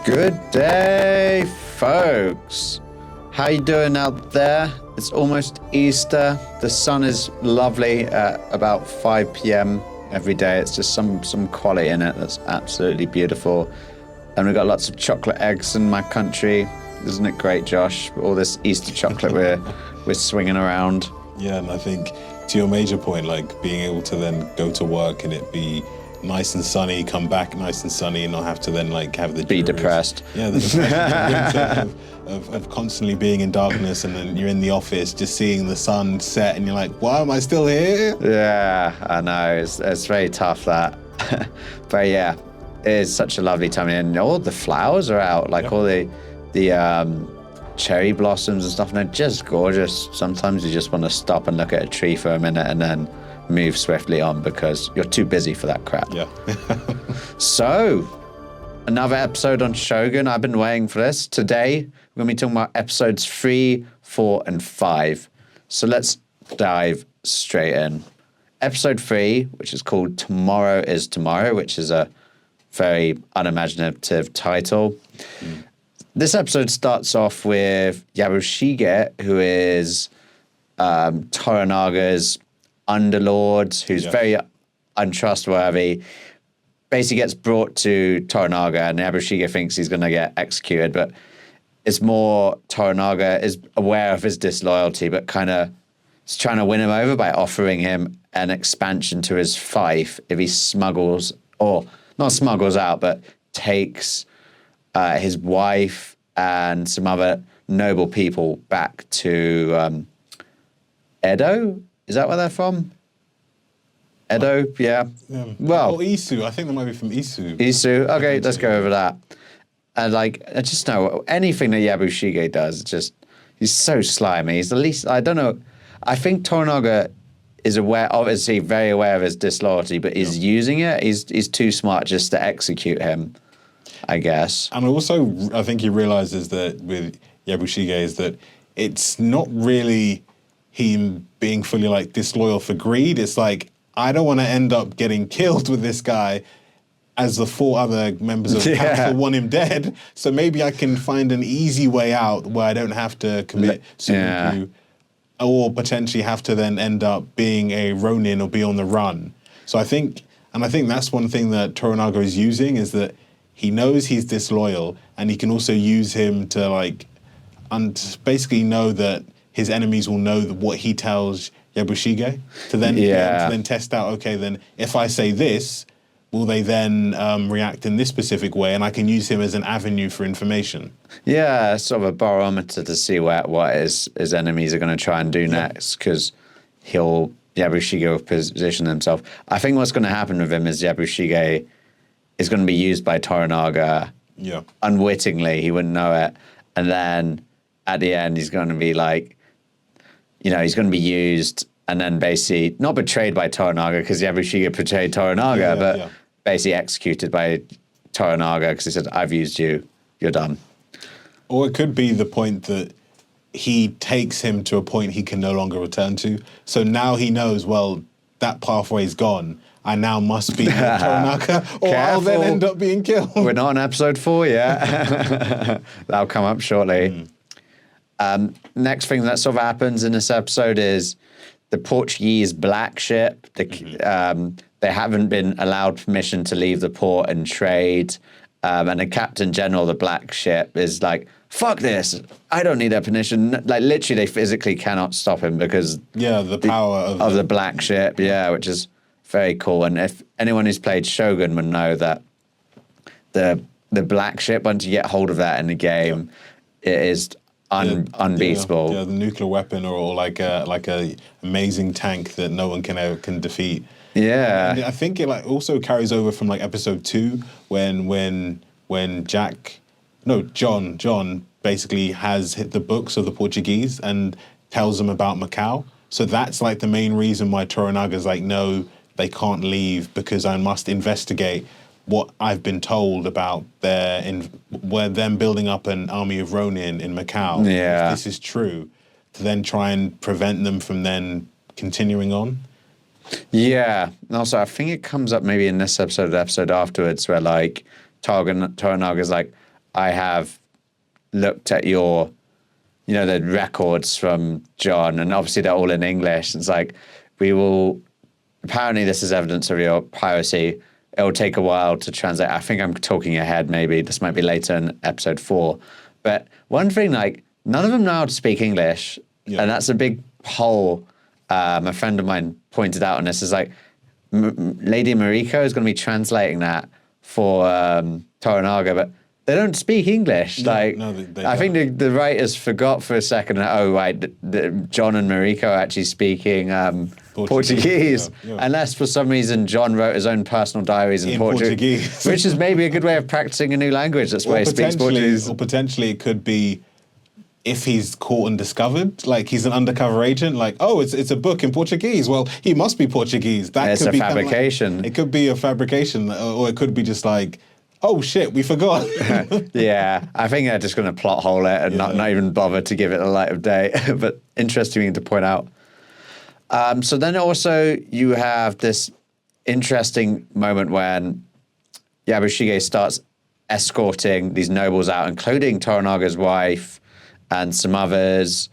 Good day, folks. How you doing out there? It's almost Easter. The sun is lovely at about 5 p.m. every day. It's just some quality in it that's absolutely beautiful. And we've got lots of chocolate eggs in my country. Isn't it great, Josh? All this Easter chocolate we're swinging around. Yeah, and I think to your major point, like being able to then go to work and it be nice and sunny, come back nice and sunny, and not have to then like have the be depressed. Yeah, the depression of constantly being in darkness, and then you're in the office just seeing the sun set, and you're like, why am I still here? Yeah, I know. It's very tough, that. But yeah, it is such a lovely time, and all the flowers are out, like all the cherry blossoms and stuff, and they're just gorgeous. Sometimes you just want to stop and look at a tree for a minute and then move swiftly on because you're too busy for that crap. Yeah. So, another episode on Shogun. I've been waiting for this. Today, we're going to be talking about episodes 3, 4, and 5. So let's dive straight in. Episode 3, which is called Tomorrow is Tomorrow, which is a very unimaginative title. This episode starts off with Yabushige, who is Toranaga's underlord, who's very untrustworthy. Basically gets brought to Toranaga, and Yabushige thinks he's going to get executed, but it's more Toranaga is aware of his disloyalty, but kind of is trying to win him over by offering him an expansion to his fief if he smuggles, or not smuggles out, but takes his wife and some other noble people back to Edo. Is that where they're from? Edo, yeah. Well, Isu. I think they might be from Isu. Isu. Okay, let's go over that. And like, I just know anything that Yabushige does, just he's so slimy. He's the least. I don't know. I think Toranaga is aware, obviously, very aware of his disloyalty, but he's using it. He's too smart just to execute him, I guess. And also, I think he realizes that with Yabushige is that it's not really him being fully like disloyal for greed. It's like, I don't want to end up getting killed with this guy as the 4 other members of the council want him dead. So maybe I can find an easy way out where I don't have to commit suicide, or potentially have to then end up being a Ronin or be on the run. So I think that's one thing that Toranaga is using, is that he knows he's disloyal, and he can also use him to like, basically know that his enemies will know what he tells Yabushige to then test out, okay, then if I say this, will they then react in this specific way? And I can use him as an avenue for information. Yeah, sort of a barometer to see what his enemies are going to try and do next, because Yabushige will position himself. I think what's going to happen with him is Yabushige is going to be used by Toranaga unwittingly. He wouldn't know it. And then at the end, he's going to be like, he's going to be used and then basically not betrayed by Toranaga, because Yabushige betrayed Toranaga, but basically executed by Toranaga because he said, I've used you, you're done. Or it could be the point that he takes him to a point he can no longer return to. So now he knows, well, that pathway's gone. I now must be Toranaga, or Careful. I'll then end up being killed. We're not on episode 4 yet. That'll come up shortly. Next thing that sort of happens in this episode is the Portuguese black ship. They haven't been allowed permission to leave the port and trade. And the captain general of the black ship is like, fuck this. I don't need their permission. Like, literally, they physically cannot stop him because... the power of the black ship, which is very cool. And if anyone who's played Shogun would know that the black ship, once you get hold of that in the game, it is... unbeatable. The nuclear weapon, or like a amazing tank that no one can defeat. Yeah, and I think it like also carries over from like episode 2 when John basically has hit the books of the Portuguese and tells them about Macau. So that's like the main reason why Toranaga's like, no, they can't leave, because I must investigate what I've been told about them building up an army of Ronin in Macau. Yeah. If this is true, to then try and prevent them from then continuing on. Yeah. And also, I think it comes up maybe in this episode or the episode afterwards where, like, Toranaga's like, I have looked at your, the records from John, and obviously they're all in English. It's like, apparently this is evidence of your piracy. It will take a while to translate. I think I'm talking ahead, maybe. This might be later in episode 4. But one thing, like, none of them know how to speak English. Yeah. And that's a big hole. A friend of mine pointed out on this, is like, Lady Mariko is going to be translating that for Toranaga, but they don't speak English. I think the writers forgot for a second. John and Mariko are actually speaking Portuguese. Yeah. Unless for some reason John wrote his own personal diaries in Portuguese, which is maybe a good way of practicing a new language. That's why he speaks Portuguese. Or potentially it could be, if he's caught and discovered, like he's an undercover agent, like, oh, it's a book in Portuguese. Well, he must be Portuguese. That could be a fabrication. It could be a fabrication, or it could be just like, oh shit, we forgot. Yeah, I think they're just going to plot hole it and not even bother to give it the light of day. But interesting to point out. So then also you have this interesting moment when Yabushige starts escorting these nobles out, including Toranaga's wife and some others,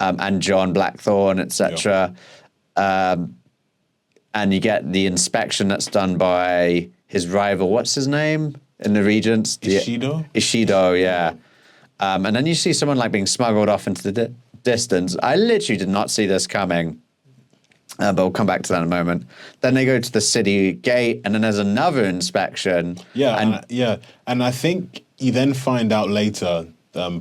and John Blackthorne, etc. And you get the inspection that's done by his rival. What's his name in the Regents? Ishido, yeah. And then you see someone like being smuggled off into the distance. I literally did not see this coming. But we'll come back to that in a moment. Then they go to the city gate, and then there's another inspection. And I think you then find out later,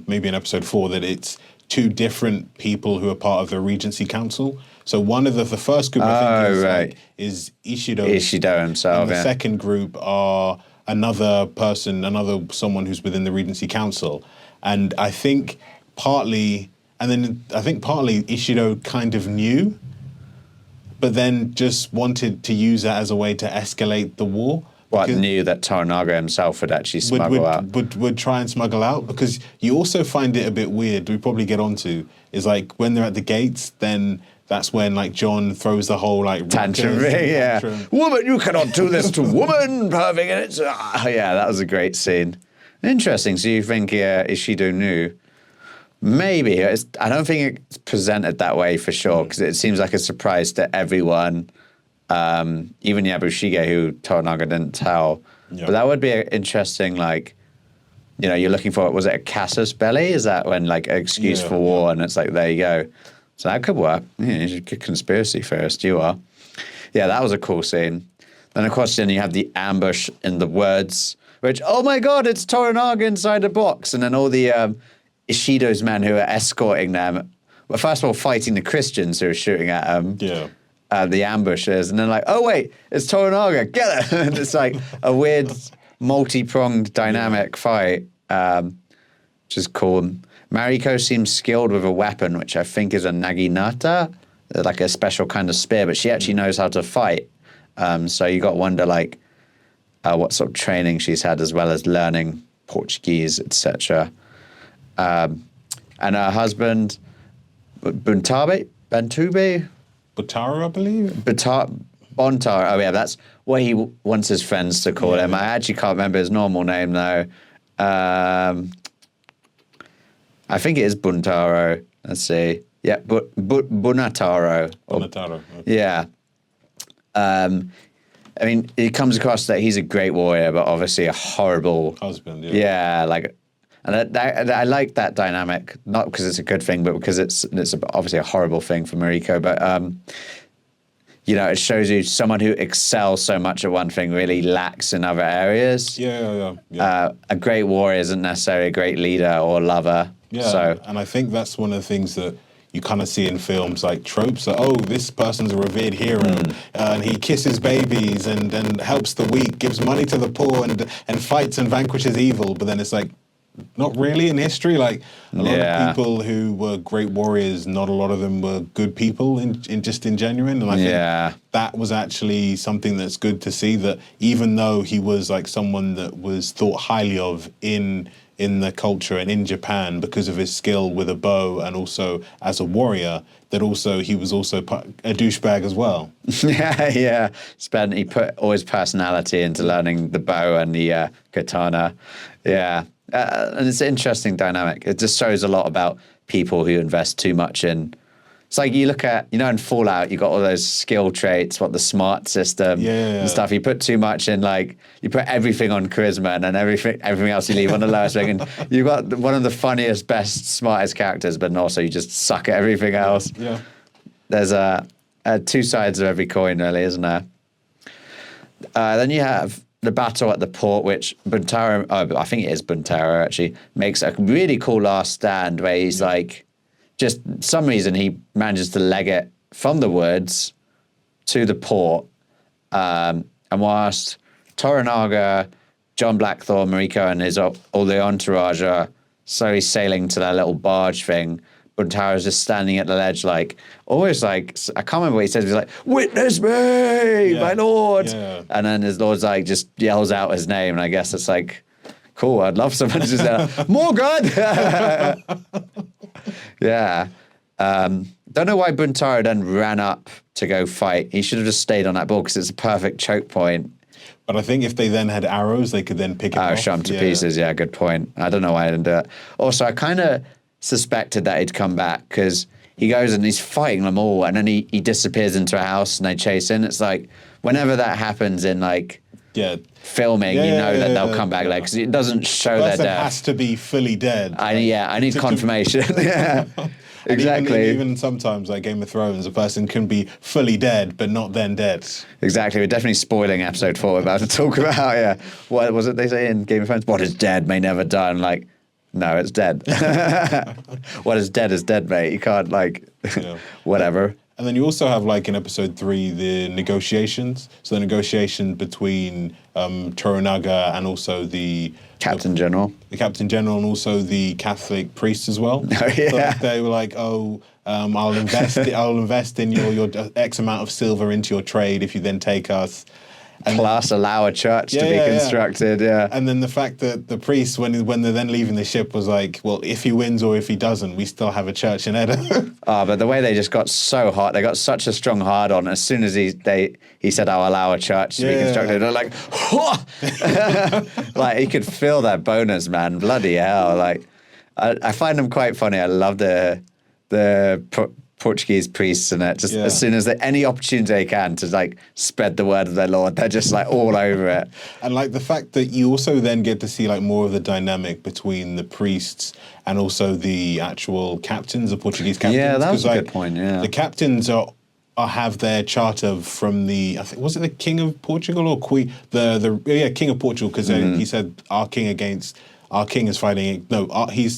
maybe in episode 4, that it's 2 different people who are part of the Regency Council. So one of the first group, I think, is Ishido. Ishido himself, and the second group are someone who's within the Regency Council. And I think partly Ishido kind of knew, but then just wanted to use that as a way to escalate the war. Knew that Toranaga himself would actually smuggle out. Would try and smuggle out, because you also find it a bit weird, we probably get onto, is like when they're at the gates, then that's when like John throws the whole like tantrum. Woman, you cannot do this to woman, perfect. And it's that was a great scene. Interesting. So you think Ishido knew? Maybe. I don't think it's presented that way for sure, because it seems like a surprise to everyone. Even Yabushige, who Toranaga didn't tell. But that would be an interesting, like, you're looking for, was it a casus belli? Is that when, like, an excuse for war, and it's like, there you go. So that could work. You're a good conspiracy theorist, you are. Yeah, that was a cool scene. Then, of course, you have the ambush in the woods, which, oh my God, it's Toranaga inside a box. And then all the Ishido's men who are escorting them, well, first of all, fighting the Christians who are shooting at them. The ambushes, and then like, oh wait, it's Toranaga, get it! And it's like a weird, multi-pronged dynamic fight, which is cool. Mariko seems skilled with a weapon, which I think is a naginata, like a special kind of spear, but she actually knows how to fight. So you got to wonder like what sort of training she's had, as well as learning Portuguese, etc. And her husband, Bantube. Butaro, I believe. Bontaro. Oh yeah, that's what he wants his friends to call him. I actually can't remember his normal name though. I think it is Buntaro. Let's see. Yeah, Bunataro. Bunataro. Okay. Yeah. I mean, it comes across that he's a great warrior, but obviously a horrible husband. Yeah, like. And I like that dynamic, not because it's a good thing, but because it's obviously a horrible thing for Mariko. But, it shows you someone who excels so much at one thing really lacks in other areas. Yeah. A great warrior isn't necessarily a great leader or lover. Yeah, and I think that's one of the things that you kind of see in films, like tropes, that, oh, this person's a revered hero, and he kisses babies and helps the weak, gives money to the poor, and fights and vanquishes evil. But then it's like, not really in history. Like a lot of people who were great warriors, not a lot of them were good people in genuine. And I think that was actually something that's good to see, that even though he was like someone that was thought highly of in the culture and in Japan because of his skill with a bow and also as a warrior, that also he was also a douchebag as well. Yeah. He put all his personality into learning the bow and the katana. Yeah. And it's an interesting dynamic. It just shows a lot about people who invest too much in. It's like you look at, in Fallout, you got all those skill traits, what the smart system and stuff. You put too much in, like, you put everything on charisma and then everything else you leave on the lowest thing. And you've got one of the funniest, best, smartest characters, but also you just suck at everything else. Yeah. There's two sides of every coin, really, isn't there? Then you have the battle at the port, which Buntaro, I think it is Buntaro, actually, makes a really cool last stand where he's like, just some reason he manages to leg it from the woods to the port. And whilst Toranaga, John Blackthorne, Mariko, and all the entourage are slowly sailing to that little barge thing, Buntaro's just standing at the ledge, like, almost like, I can't remember what he says. He's like, "Witness me, my lord." Yeah. And then his lord's like, just yells out his name. And I guess it's like, cool, I'd love someone to just Morgan! Yeah. Don't know why Buntaro then ran up to go fight. He should have just stayed on that ball because it's a perfect choke point. But I think if they then had arrows, they could then pick it off. Shot him to pieces. Yeah, good point. I don't know why I didn't do it. Also, I kind of suspected that he'd come back because he goes and he's fighting them all and then he disappears into a house and they chase in. It's like, whenever that happens in, like, filming, that they'll come back later because it doesn't show their death. It has to be fully dead. I need confirmation. Yeah, exactly. Even sometimes, like Game of Thrones, a person can be fully dead but not then dead. Exactly. We're definitely spoiling episode 4 we're about to talk about. What was it they say in Game of Thrones? What is dead may never die. And like, no, it's dead. What is dead, mate. You can't, like, whatever. And then you also have, like, in episode 3, the negotiations. So the negotiation between Toranaga and also the Captain General. The Captain General and also the Catholic priest as well. Oh, yeah. So they were like, I'll invest in your X amount of silver into your trade if you then take us. And plus allow a church to be constructed, And then the fact that the priest, when they're then leaving the ship, was like, well, if he wins or if he doesn't, we still have a church in Edda. But the way they just got so hot, they got such a strong hard on. As soon as he said, I'll allow a church to be constructed, they're like, like, he could feel their boners, man. Bloody hell. Like, I find them quite funny. I love the Portuguese priests in it. Just as soon as any opportunity they can to, like, spread the word of their Lord, they're just, like, all over it. And, like, the fact that you also then get to see, like, more of the dynamic between the priests and also the actual captains, the Portuguese captains. Yeah, that was a good point. Yeah, the captains have their charter from the, I think, was it the King of Portugal or Queen? King of Portugal, because he said our king is fighting. No,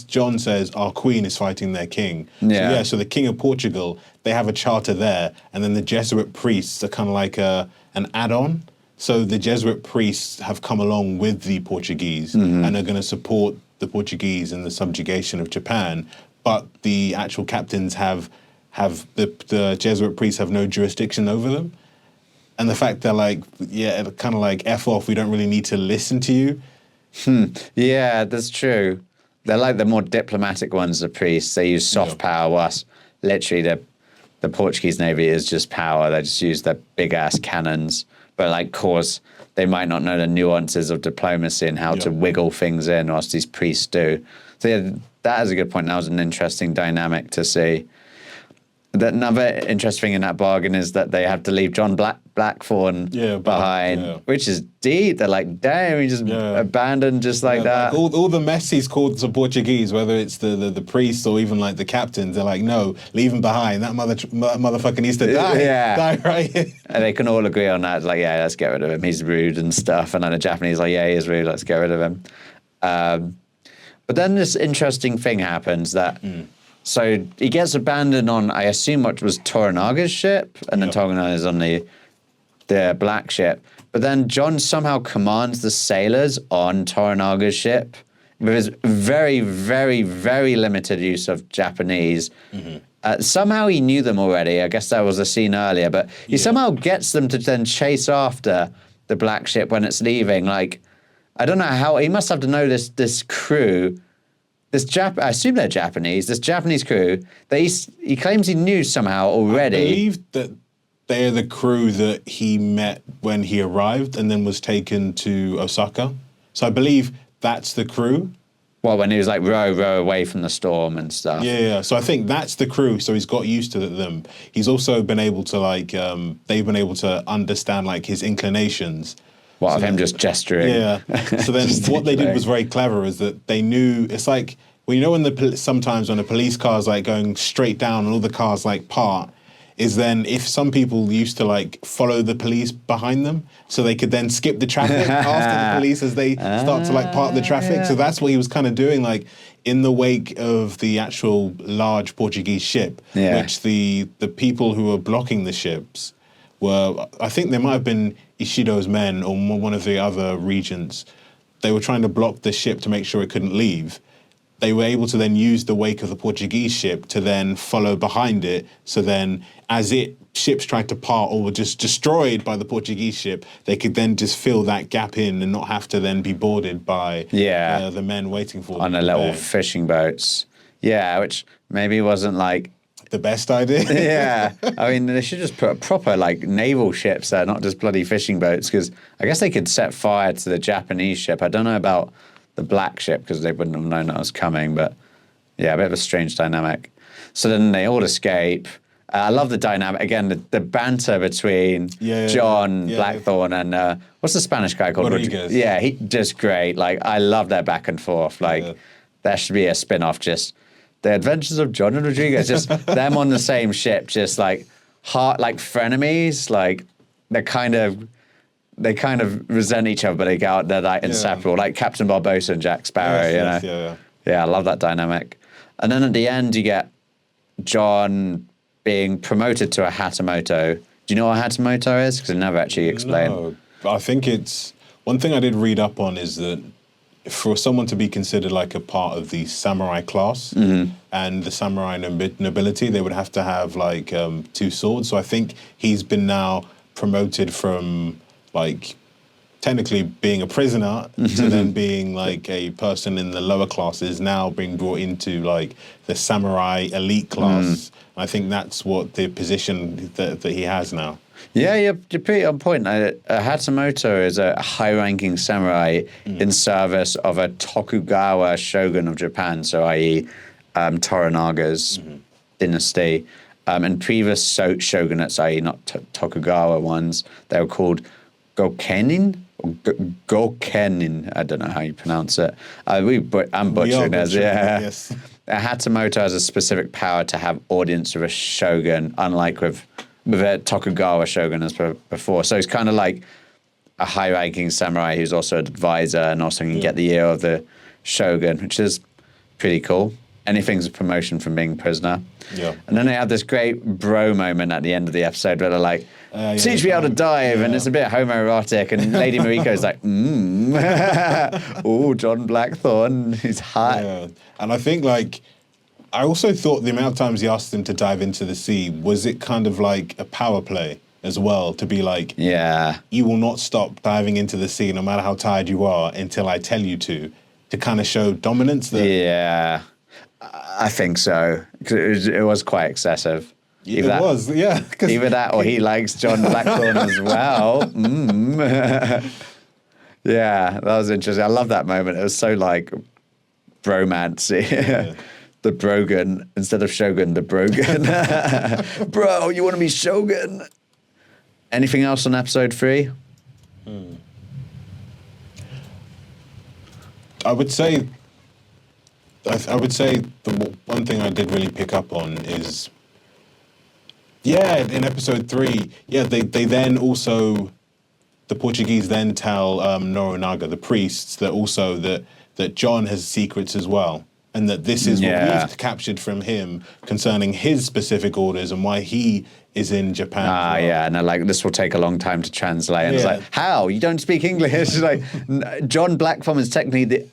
John says our queen is fighting their king. Yeah. So the King of Portugal, they have a charter there, and then the Jesuit priests are kind of like an add-on. So the Jesuit priests have come along with the Portuguese and are going to support the Portuguese in the subjugation of Japan. But the actual captains have the Jesuit priests have no jurisdiction over them. And the fact they're like, kind of like, F off, we don't really need to listen to you. Yeah, that's true. They're like the more diplomatic ones, the priests. They use soft power, whilst literally the Portuguese Navy is just power. They just use their big-ass cannons. But, like, of course, they might not know the nuances of diplomacy and how to wiggle things in, whilst these priests do. So, yeah, that is a good point. That was an interesting dynamic to see. Another interesting thing in that bargain is that they have to leave John Blackthorne behind, which is deep. They're like, damn, he just abandoned just like that. Like all the mess he's called to Portuguese, whether it's the priests or even like the captains, they're like, no, leave him behind. That motherfucker needs to die. Die right here. And they can all agree on that. It's like, let's get rid of him. He's rude and stuff. And then the Japanese are like, he is rude. Let's get rid of him. But then this interesting thing happens that... So he gets abandoned on, I assume, what was Toranaga's ship, and then Toranaga is on the black ship. But then John somehow commands the sailors on Toranaga's ship with his very, very, very limited use of Japanese. Somehow he knew them already. I guess that was a scene earlier, but he somehow gets them to then chase after the black ship when it's leaving. Like, I don't know how, he must have to know this crew. I assume they're Japanese. This Japanese crew, he claims he knew somehow already. I believe that they're the crew that he met when he arrived and then was taken to Osaka. So I believe that's the crew. Well, when he was like row away from the storm and stuff. Yeah. So I think that's the crew. So he's got used to them. He's also been able to like they've been able to understand like his inclinations. What of him just gesturing? Yeah. So then what they did was very clever. Is that they knew it's like well, you know when sometimes when a police car is like going straight down and all the cars like part. Is then if some people used to like follow the police behind them so they could then skip the traffic after the police as they start to like part the traffic. Yeah. So that's what he was kind of doing like in the wake of the actual large Portuguese ship, which the people who were blocking the ships were, I think they might have been Ishido's men or one of the other regents. They were trying to block the ship to make sure it couldn't leave. They were able to then use the wake of the Portuguese ship to then follow behind it. So then as ships tried to part or were just destroyed by the Portuguese ship, they could then just fill that gap in and not have to then be boarded by the men waiting for them. On the little fishing boats. Yeah, which maybe wasn't like... the best idea. Yeah. I mean, they should just put proper like naval ships there, not just bloody fishing boats, because I guess they could set fire to the Japanese ship. I don't know about the black ship because they wouldn't have known that was coming, but yeah, a bit of a strange dynamic. So then they all escape. I love the dynamic again, the banter between John Blackthorne and what's the Spanish guy called? Rodriguez. Yeah, he just great. Like I love their back and forth. Like there should be a spin-off, just the Adventures of John and Rodriguez, just them on the same ship, just like like frenemies. Like they kind of resent each other, but they're like inseparable, like Captain Barbossa and Jack Sparrow. Yeah, I love that dynamic. And then at the end, you get John being promoted to a hatamoto. Do you know what a hatamoto is? Because it never actually explained. No, I think it's one thing I did read up on is that for someone to be considered like a part of the samurai class and the samurai nobility, they would have to have like 2 swords. So I think he's been now promoted from like technically being a prisoner to then being like a person in the lower classes, now being brought into like the samurai elite class. I think that's what the position that he has now. Yeah, you're pretty on point. A hatamoto is a high-ranking samurai in service of a Tokugawa shogun of Japan, so i.e. Toranaga's dynasty. And previous shogunates, i.e. not Tokugawa ones, they were called Gokenin? Or Gokenin, I don't know how you pronounce it. I'm butchering it. Yeah. Yes. A hatamoto has a specific power to have audience with a shogun, unlike with a Tokugawa shogun as before. So it's kind of like a high-ranking samurai who's also an advisor and also can get the ear of the shogun, which is pretty cool. Anything's a promotion from being a prisoner. Yeah. And then they have this great bro moment at the end of the episode where they're like, teach me how to dive, and it's a bit homoerotic, and Lady Mariko's like, oh, John Blackthorne, he's hot. Yeah. And I think, like, I also thought the amount of times he asked him to dive into the sea, was it kind of like a power play as well, to be like, you will not stop diving into the sea no matter how tired you are until I tell you to kind of show dominance? Yeah, I think so. It was quite excessive. Either it was, yeah. Either that or he likes John Blackthorne as well. Yeah, that was interesting. I love that moment. It was so like bromance. Yeah. The Brogan, instead of Shogun, the Brogan. Bro, you want to be Shogun? Anything else on episode 3? I would say the one thing I did really pick up on is, in episode 3, they then also, the Portuguese then tell Nobunaga, the priests, that John has secrets as well. And that this is what we've captured from him concerning his specific orders and why he is in Japan. And they're like, this will take a long time to translate. And it's like, how? You don't speak English? It's like, John Blackthorne is technically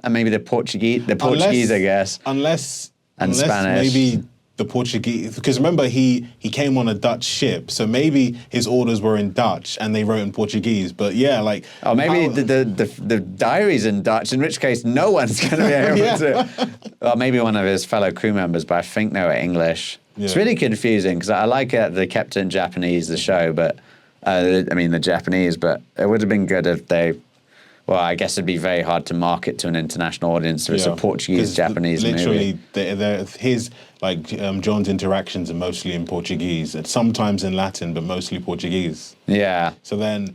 maybe the Portuguese, I guess. Unless Spanish. Maybe the Portuguese, because remember he came on a Dutch ship, so maybe his orders were in Dutch and they wrote in Portuguese. But maybe the diary's in Dutch, in which case no one's going to be able to. Well, maybe one of his fellow crew members, but I think they were English. Yeah. It's really confusing because I like it. They kept it in Japanese, the show, but the Japanese. But it would have been good if they Well, I guess it'd be very hard to market to an international audience if it's a Portuguese, Japanese literally, movie. his John's interactions are mostly in Portuguese, and sometimes in Latin, but mostly Portuguese. Yeah. So then,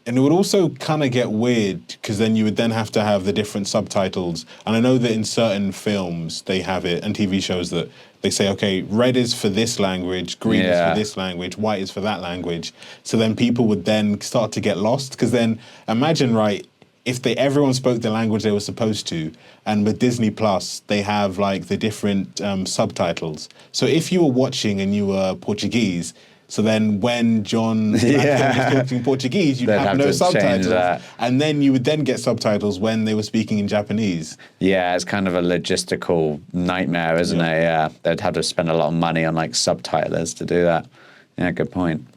and it would also kind of get weird because then you would then have to have the different subtitles. And I know that in certain films they have it, and TV shows that they say, okay, red is for this language, green is for this language, white is for that language. So then people would then start to get lost because then imagine, right, if everyone spoke the language they were supposed to, and with Disney Plus, they have like the different subtitles. So if you were watching and you were Portuguese, so then when John was talking Portuguese, you'd have no subtitles. And then you would then get subtitles when they were speaking in Japanese. Yeah, it's kind of a logistical nightmare, isn't it? Yeah. They'd have to spend a lot of money on like subtitlers to do that. Yeah, good point.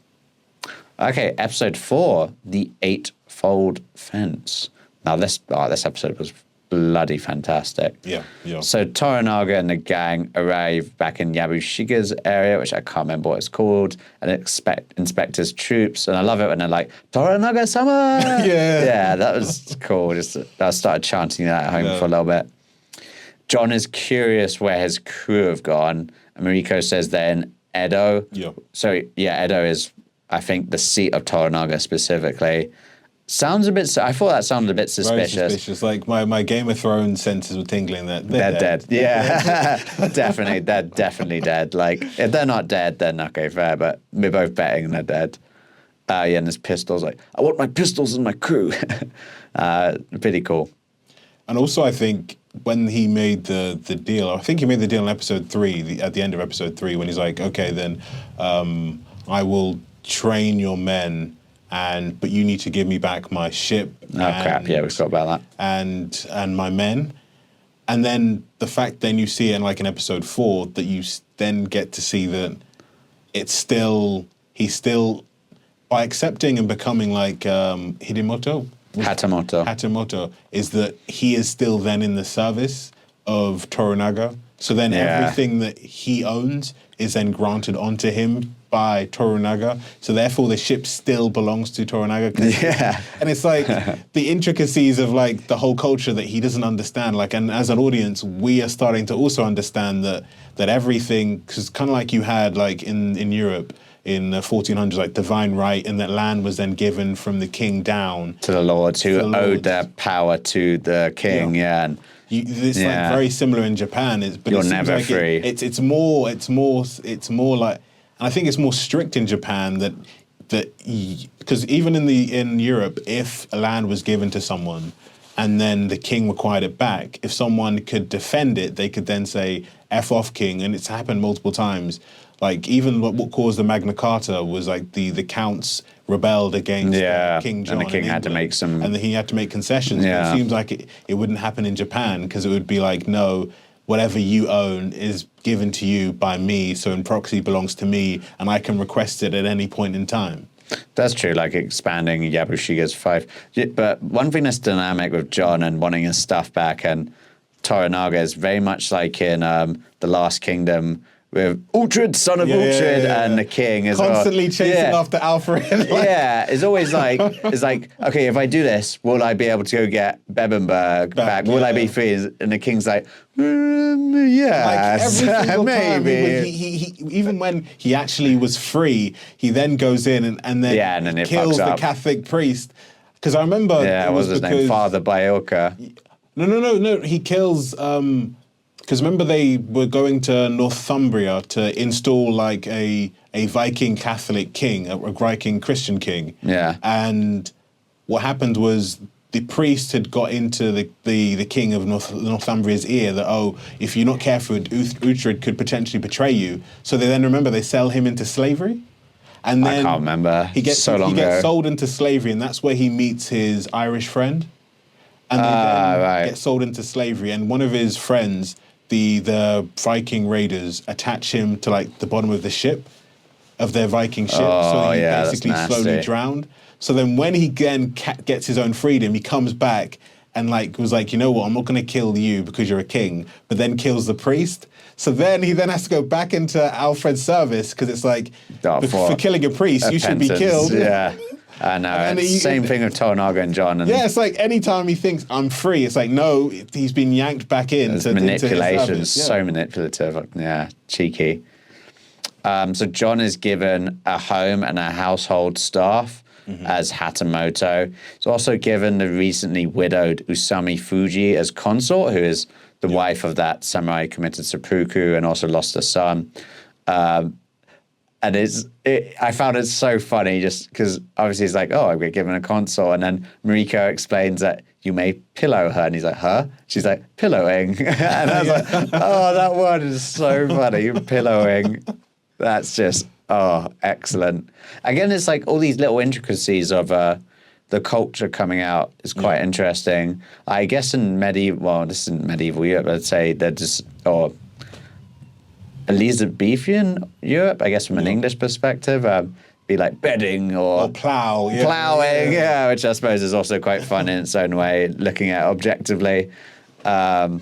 Okay, episode 4, The Eightfold Fence. Now, this episode was bloody fantastic. Yeah. So Toranaga and the gang arrive back in Yabushige's area, which I can't remember what it's called, and inspect his troops. And I love it when they're like, Toranaga-sama! Yeah, that was cool. I started chanting that at home for a little bit. John is curious where his crew have gone. And Mariko says they're in Edo. Yeah. So, yeah, Edo is, I think, the seat of Toranaga specifically. I thought that sounded a bit suspicious. Very suspicious. Like my Game of Thrones senses were tingling that they're dead. Yeah, definitely. They're definitely dead. Like, if they're not dead, then okay, fair. But we're both betting they're dead. And his pistols, like, I want my pistols and my crew. Pretty cool. And also, I think when he made the deal, I think he made the deal in episode 3, at the end of episode 3, when he's like, okay, then I will train your men. But you need to give me back my ship. Crap! Yeah, we forgot about that. And my men, and then the fact then you see it in episode 4 that you then get to see that he's still by accepting and becoming like hatamoto is that he is still then in the service of Toranaga. So then everything that he owns is then granted onto him by Toranaga. So therefore the ship still belongs to Toranaga. And it's like the intricacies of like the whole culture that he doesn't understand. Like, and as an audience, we are starting to also understand that everything, because kind of like you had like in Europe in the 1400s, like divine right, and that land was then given from the king down to the lords who owed their power to the king. And it's like very similar in Japan. But you're never free. It's more like, and I think it's more strict in Japan that because even in Europe, if a land was given to someone and then the king required it back, if someone could defend it, they could then say "F off, king," and it's happened multiple times. Like even what caused the Magna Carta was like the counts rebelled against King John, and the king had to make some, and he had to make concessions. But it seems like it wouldn't happen in Japan because it would be like, no, whatever you own is given to you by me, so in proxy belongs to me, and I can request it at any point in time. That's true, like expanding Yabushige's 5. But one thing that's dynamic with John and wanting his stuff back and Toranaga is very much like in The Last Kingdom, with Uhtred, son of Uhtred, and the king as constantly chasing after Alfred. It's always like, okay, if I do this, will I be able to go get Bebbanburg back? Will I be free? And the king's like, yes, like every single maybe. Time he even when he actually was free, he then goes in and then kills the Catholic priest. Because I remember, what was his name? Father Bioka. No. He kills. Because remember they were going to Northumbria to install like a Viking Catholic king, a Viking Christian king. Yeah. And what happened was the priest had got into the king of Northumbria's ear that, if you're not careful, Uhtred could potentially betray you. So they sell him into slavery. And then I can't remember. He gets sold into slavery, and that's where he meets his Irish friend. And they get sold into slavery, and one of his friends, the Viking raiders, attach him to like the bottom of the ship, of their Viking ship, so he basically slowly drowned. So then when he again gets his own freedom, he comes back and like was like, you know what, I'm not going to kill you because you're a king, but then kills the priest. So then he then has to go back into Alfred's service because it's like, for killing a priest, you should be killed. Yeah. I know. Same thing with Toranaga and John. And yeah, it's like anytime he thinks I'm free, it's like no, he's been yanked back in. It's manipulation, so manipulative. Yeah, cheeky. So John is given a home and a household staff as hatamoto. He's also given the recently widowed Usami Fuji as consort, who is the wife of that samurai who committed seppuku and also lost a son. And I found it so funny just because obviously he's like, oh, I get given a consort. And then Mariko explains that you may pillow her. And he's like, huh? She's like, pillowing. And I was like, oh, that word is so funny, pillowing. That's just, excellent. Again, it's like all these little intricacies of the culture coming out is quite interesting. I guess in this isn't medieval Europe, I'd say they're just, or Elizabethan Europe, I guess from an English perspective, be like bedding or plowing, which I suppose is also quite fun in its own way, looking at objectively. So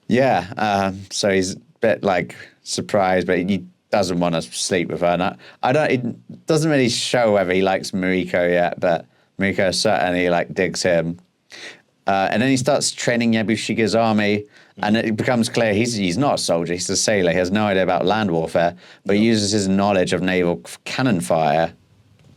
he's a bit like surprised, but he doesn't want to sleep with her. And it doesn't really show whether he likes Mariko yet, but Mariko certainly digs him. And then he starts training Yabushige's army, and it becomes clear he's not a soldier, he's a sailor. He has no idea about land warfare, but he uses his knowledge of naval cannon fire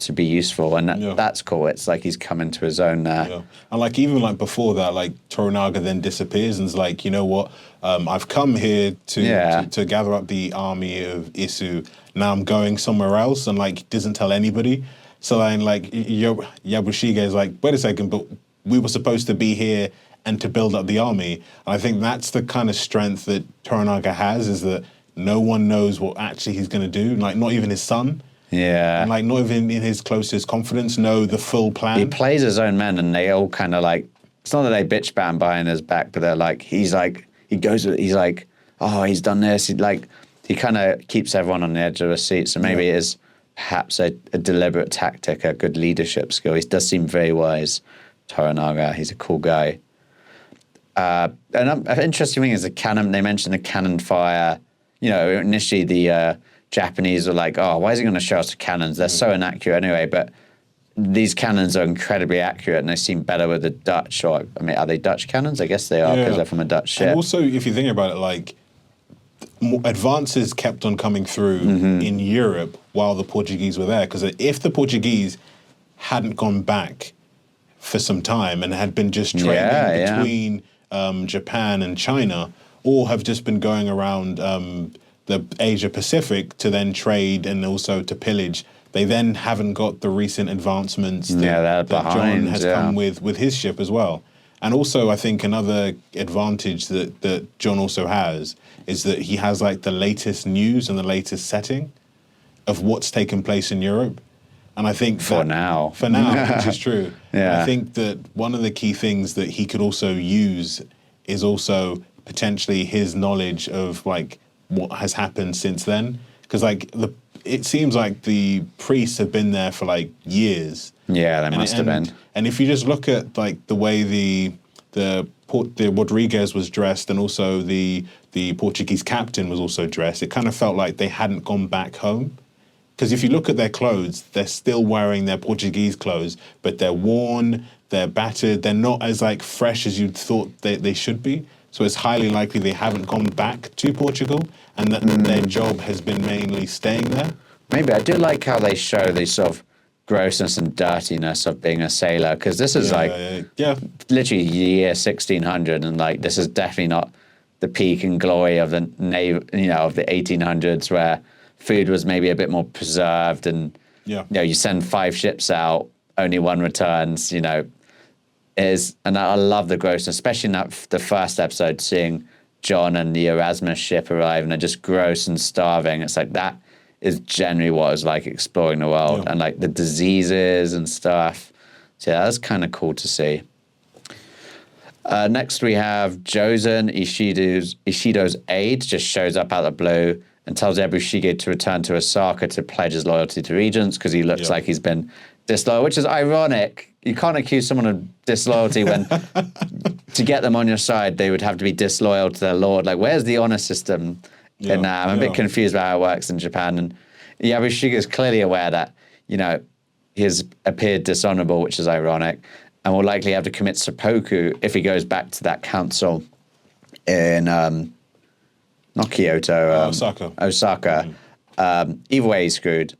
to be useful, and that's cool. It's like he's come into his own there. Yeah. And even before that, Toranaga then disappears and is like, you know what, I've come here to gather up the army of Isu. Now I'm going somewhere else, and doesn't tell anybody. So then Yabushige is like, wait a second, but we were supposed to be here and to build up the army. And I think that's the kind of strength that Toranaga has, is that no one knows what actually he's going to do. Not even his son. Yeah. And not even in his closest confidence know the full plan. He plays his own men, and they all kind of it's not that they bitch about him behind his back, but they're he's like, oh, he's done this. He kind of keeps everyone on the edge of a seat. So maybe it is perhaps a deliberate tactic, a good leadership skill. He does seem very wise. Toranaga, he's a cool guy. And an interesting thing is the cannon. They mentioned the cannon fire. Initially the Japanese were like, oh, why is he going to show us the cannons? They're so inaccurate anyway. But these cannons are incredibly accurate, and they seem better with the Dutch. Are they Dutch cannons? I guess they are, because they're from a Dutch ship. And also, if you think about it, advances kept on coming through in Europe while the Portuguese were there. Because if the Portuguese hadn't gone back for some time and had been just trading between Japan and China, or have just been going around the Asia Pacific to then trade and also to pillage, they then haven't got the recent advancements that John has come with his ship as well. And also, I think another advantage that John also has is that he has the latest news and the latest setting of what's taken place in Europe. And I think for now, which is true. I think that one of the key things that he could also use is also potentially his knowledge of what has happened since then. Because it seems like the priests have been there for years. Yeah, they must have been. And if you just look at the way the Rodriguez was dressed, and also the Portuguese captain was also dressed, it kind of felt like they hadn't gone back home. Because if you look at their clothes, they're still wearing their Portuguese clothes, but they're worn, they're battered, they're not as fresh as you'd thought they should be. So it's highly likely they haven't gone back to Portugal, and that their job has been mainly staying there. Maybe. I do like how they show the sort of grossness and dirtiness of being a sailor, because this is literally year 1600, and this is definitely not the peak and glory of the of the 1800s, where food was maybe a bit more preserved, and you send 5 ships out, only one returns. And I love the grossness, especially in the first episode, seeing John and the Erasmus ship arrive, and they're just gross and starving. It's that is generally what it was like exploring the world, and the diseases and stuff. So that's kind of cool to see. Next we have Jozen, Ishido's aide, just shows up out of the blue and tells Ebushige to return to Osaka to pledge his loyalty to Regents, because he looks like he's been disloyal, which is ironic. You can't accuse someone of disloyalty when to get them on your side, they would have to be disloyal to their lord. Where's the honor system in that? I'm a bit confused about how it works in Japan. And Yabushige is clearly aware that, he's appeared dishonorable, which is ironic, and will likely have to commit seppuku if he goes back to that council in not Kyoto, Osaka. Either way, he's screwed.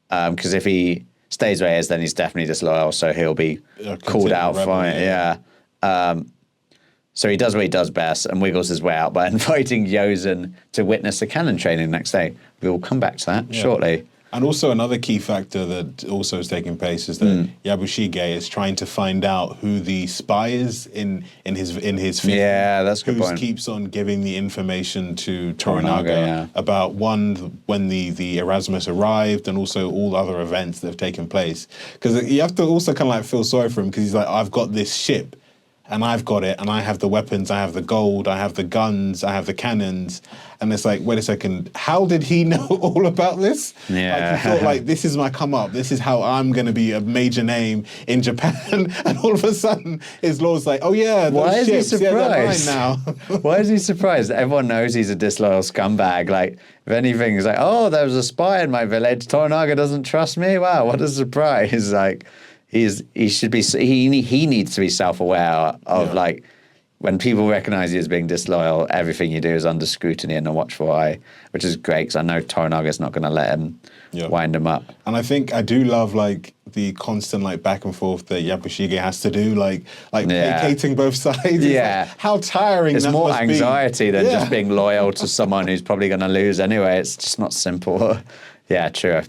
Because if he stays where he is, then he's definitely disloyal, so he'll be called out for it. Yeah. So he does what he does best and wiggles his way out by inviting Yozen to witness the cannon training next day. We will come back to that shortly. And also another key factor that also is taking place is that Yabushige is trying to find out who the spy is in his family. Yeah, that's a good point. Who keeps on giving the information to Toranaga about when the Erasmus arrived and also all other events that have taken place. Because you have to also kind of like feel sorry for him because he's like, I've got this ship. And I've got it, and I have the weapons, I have the gold, I have the guns, I have the cannons. And it's like, wait a second, how did he know all about this? Yeah. Like he thought, like, this is my come up, this is how I'm going to be a major name in Japan. And all of a sudden, his lord's like, oh yeah, those ships, they're mine now. Why is he surprised? Everyone knows he's a disloyal scumbag. Like, if anything, he's like, oh, there was a spy in my village. Toranaga doesn't trust me? Wow, what a surprise. Like, he needs to be self-aware of like when people recognize you as being disloyal, everything you do is under scrutiny and a watchful eye, which is great because I know Toranaga's not going to let him wind him up. And I think I do love like the constant like back and forth that Yabushige has to do, like placating both sides. Yeah, like, how tiring. It's that more must anxiety be. than just being loyal to someone who's probably going to lose anyway. It's just not simple. Yeah, true.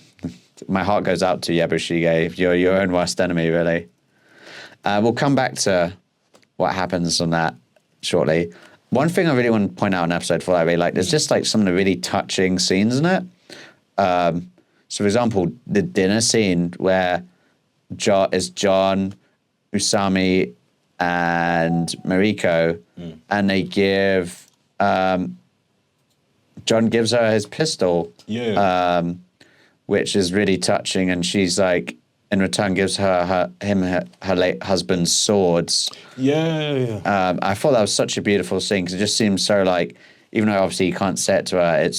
My heart goes out to Yabushige. You're your own worst enemy, really. We'll come back to what happens on that shortly. One thing I really want to point out in episode 4 I really like, there's just like some of the really touching scenes in it. So, for example, the dinner scene where John, Usami, and Mariko, and they give... John gives her his pistol. Yeah. Which is really touching, and she's like, in return, gives her late husband's swords. Yeah. I thought that was such a beautiful scene because it just seems so like, even though obviously you can't say it to her, you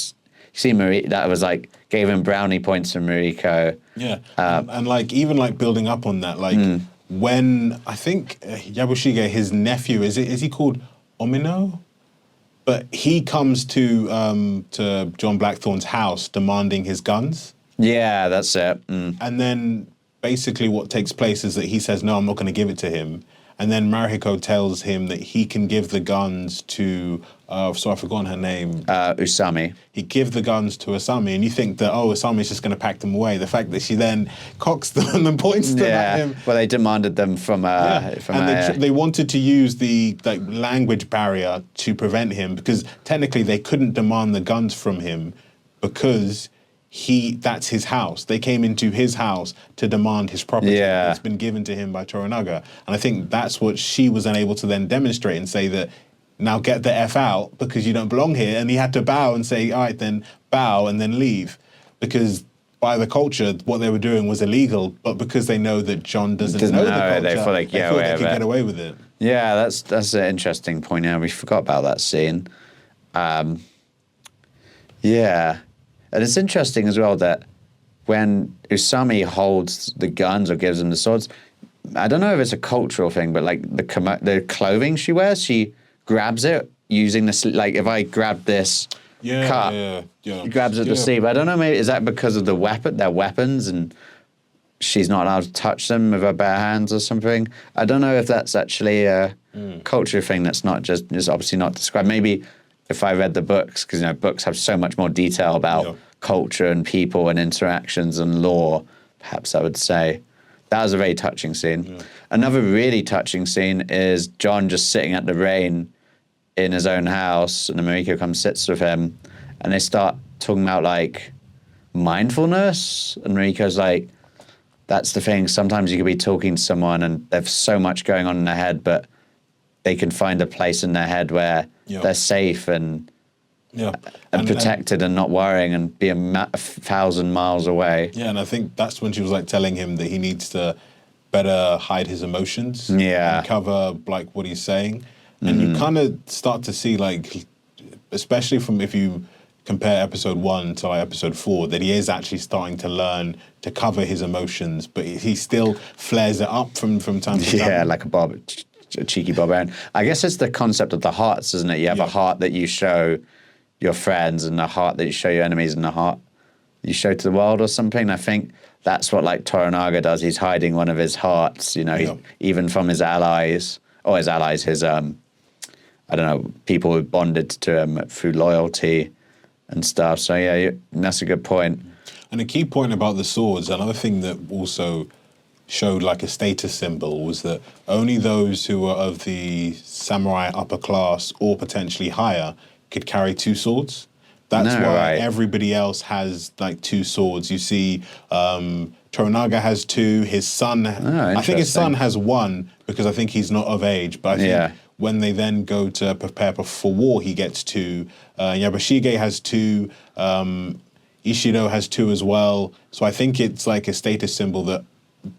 see that was like gave him brownie points from Mariko. Yeah, and like even like building up on that, like when I think Yabushige, his nephew, is he called Omino? But he comes to John Blackthorne's house demanding his guns. Yeah, that's it. And then basically what takes place is that he says, no, I'm not going to give it to him. And then Mariko tells him that he can give the guns to, so I've forgotten her name. Usami. He give the guns to Usami, and you think that, Usami's just going to pack them away. The fact that she then cocks them and points them at him. Well, they demanded them from they wanted to use the language barrier to prevent him, because technically they couldn't demand the guns from him because that's his house. They came into his house to demand his property. Yeah. It's been given to him by Toranaga. And I think that's what she was unable to then demonstrate and say that, now get the F out because you don't belong here. And he had to bow and say, all right, then bow and then leave. Because by the culture, what they were doing was illegal. But because they know that John doesn't know the culture, they thought they could get away with it. Yeah, that's an interesting point. Yeah, we forgot about that scene. Yeah. And it's interesting as well that when Usami holds the guns or gives them the swords, I don't know if it's a cultural thing, but like the clothing she wears, she grabs it using this. Like if I grab this cup, she grabs at the sleeve. I don't know. Maybe is that because of their weapons, and she's not allowed to touch them with her bare hands or something. I don't know if that's actually a culture thing that's not just is obviously not described. Maybe. If I read the books, because books have so much more detail about culture and people and interactions and law, perhaps I would say. That was a very touching scene. Yeah. Another really touching scene is John just sitting at the rain in his own house, and Mariko comes sits with him, and they start talking about like mindfulness, and Mariko's like, that's the thing, sometimes you could be talking to someone and there's so much going on in their head, but they can find a place in their head where they're safe and protected and not worrying and be 1,000 miles away. Yeah, and I think that's when she was like telling him that he needs to better hide his emotions and cover like what he's saying. And you kind of start to see like, especially from if you compare episode 1 to like episode 4, that he is actually starting to learn to cover his emotions, but he still flares it up from time to time. Yeah, like a cheeky barbarian. I guess it's the concept of the hearts, isn't it? You have a heart that you show your friends, and a heart that you show your enemies, and a heart you show to the world or something. I think that's what like Toranaga does. He's hiding one of his hearts, you know, even from his allies, his I don't know, people who bonded to him through loyalty and stuff. So yeah, that's a good point. And a key point about the swords, another thing that also showed like a status symbol, was that only those who were of the samurai upper class or potentially higher could carry 2 swords. That's why everybody else has like 2 swords. You see, Toranaga has 2. His son, I think his son has 1 because I think he's not of age. But I think when they then go to prepare for war, he gets 2. Yabushige has 2. Ishido has 2 as well. So I think it's like a status symbol that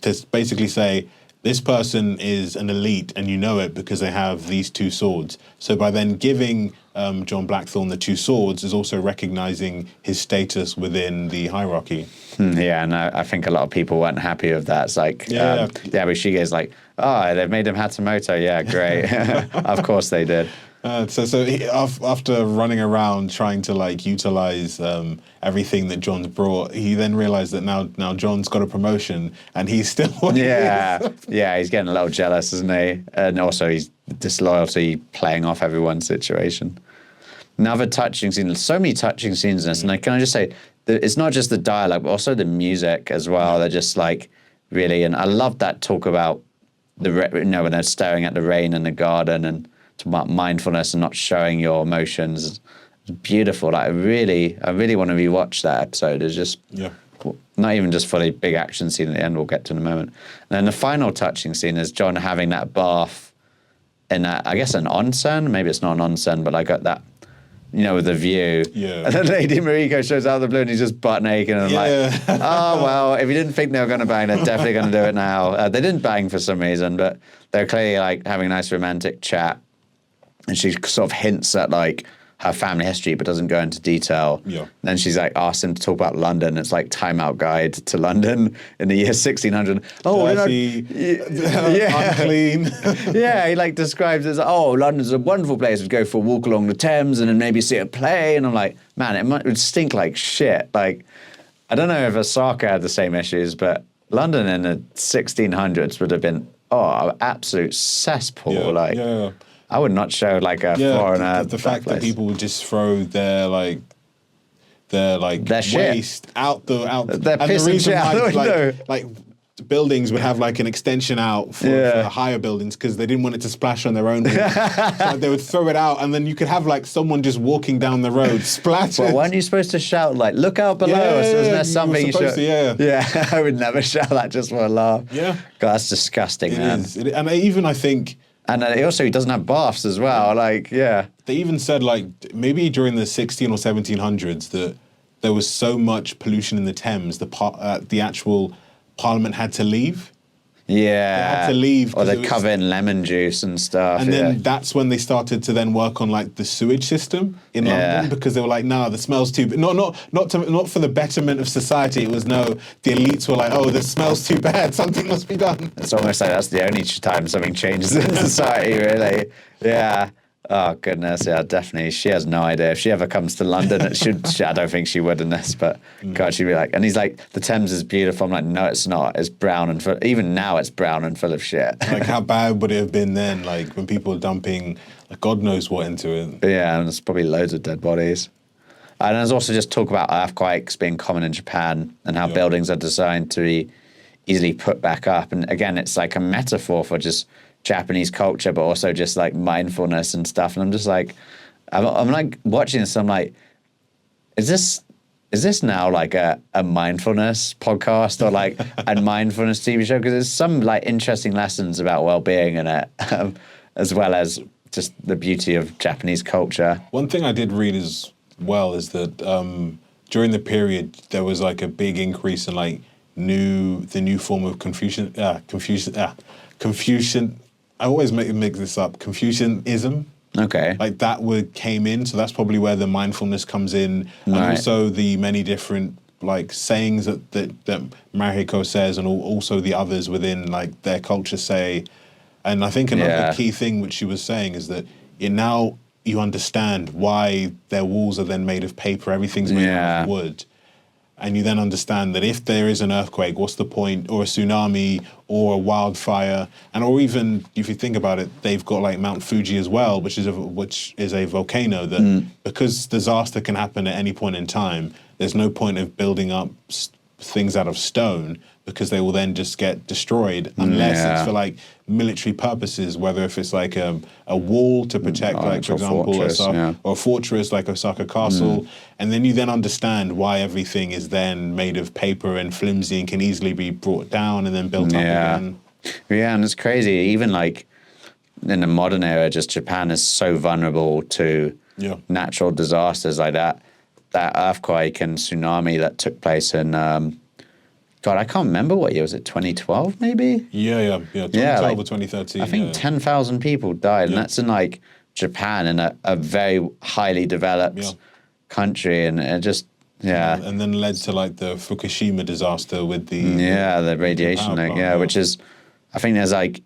to basically say, this person is an elite, and you know it because they have these 2 swords. So by then giving John Blackthorne the 2 swords is also recognizing his status within the hierarchy. Yeah, and I think a lot of people weren't happy with that. It's like, Yabushige is like, oh, they've made him Hatamoto. Yeah, great. Of course they did. So he, after running around trying to like utilize everything that John's brought, he then realized that now John's got a promotion and he's still he's getting a little jealous, isn't he? And also he's disloyalty, playing off everyone's situation. Another touching scene. There's so many touching scenes in this, and can I just say, it's not just the dialogue, but also the music as well. They're just like really, and I love that talk about when they're staring at the rain in the garden and talking about mindfulness and not showing your emotions. It's beautiful. Like I really want to rewatch that episode. It's just not even just for the big action scene at the end. We'll get to in a moment. And then the final touching scene is John having that bath in that, I guess, an onsen. Maybe it's not an onsen, but I got that. You know, with the view. Yeah. And then Lady Mariko shows out of the blue and he's just butt naked. And I'm like, oh, well, if you didn't think they were going to bang, they're definitely going to do it now. They didn't bang for some reason, but they're clearly like having a nice romantic chat. And she sort of hints at like her family history, but doesn't go into detail. Yeah. And then she's like asked him to talk about London. It's like Time Out Guide to London in the year 1600. Oh, dirty, unclean. Yeah, he like describes it as, oh, London's a wonderful place. We'd go for a walk along the Thames and then maybe see a play. And I'm like, man, it would stink like shit. Like, I don't know if Osaka had the same issues, but London in the 1600s would have been, absolute cesspool. I would not show like a foreigner. The fact that people would just throw their waste out the their piss and shit out the window. Like buildings would have like an extension out for higher buildings because they didn't want it to splash on their own windows. So they would throw it out, and then you could have like someone just walking down the road splattered. Well, weren't you supposed to shout like, "Look out below"? Isn't there something you should? Yeah, I would never shout that just for a laugh. Yeah, God, that's disgusting, man. It is. And I think. And he doesn't have baths as well. Like, They even said, like, maybe during the 16 or 1700s that there was so much pollution in the Thames, the actual Parliament had to leave. Yeah. They had to leave. Or they cover in lemon juice and stuff. And then that's when they started to then work on, like, the sewage system in London, because they were like, nah, the smell's too... Not for the betterment of society. It was, the elites were like, oh, the smell's too bad. Something must be done. It's almost like that's the only time something changes in society, really. Yeah. Oh, goodness. Yeah, definitely. She has no idea. If she ever comes to London, I don't think she would in this, but God, she'd be like... And he's like, the Thames is beautiful. I'm like, no, it's not. It's brown and full... Even now, it's brown and full of shit. Like, how bad would it have been then? Like, when people were dumping, like, God knows what into it. Yeah, and there's probably loads of dead bodies. And there's also just talk about earthquakes being common in Japan and how buildings are designed to be easily put back up. And again, it's like a metaphor for just Japanese culture, but also just like mindfulness and stuff. And I'm just like, I'm like watching this. I'm like, is this now like a mindfulness podcast or like a mindfulness TV show? Because there's some like interesting lessons about well-being in it, as well as just the beauty of Japanese culture. One thing I did read as well is that during the period there was like a big increase in like the new form of Confucian. I always make this up. Confucianism, Okay. Like that came in, so that's probably where the mindfulness comes in, and Right. also the many different like sayings that Mariko says, and also the others within like their culture say. And I think another key thing which she was saying is that now you understand why their walls are then made of paper, everything's made out of wood. And you then understand that if there is an earthquake, what's the point? Or a tsunami, or a wildfire, or even if you think about it, they've got like Mount Fuji as well, which is a volcano that because disaster can happen at any point in time. There's no point of building up things out of stone because they will then just get destroyed unless it's for like military purposes, whether if it's like a wall to protect, like for example, or a fortress like Osaka Castle. And then you then understand why everything is then made of paper and flimsy and can easily be brought down and then built up again. Yeah, and it's crazy. Even like in the modern era, just Japan is so vulnerable to natural disasters like that. That earthquake and tsunami that took place in, God, I can't remember what year was it, 2012 maybe? Yeah, 2012 or 2013. I think 10,000 people died, and that's in like Japan, in a very highly developed country, and it just, and then led to like the Fukushima disaster with the radiation, which is, I think there's like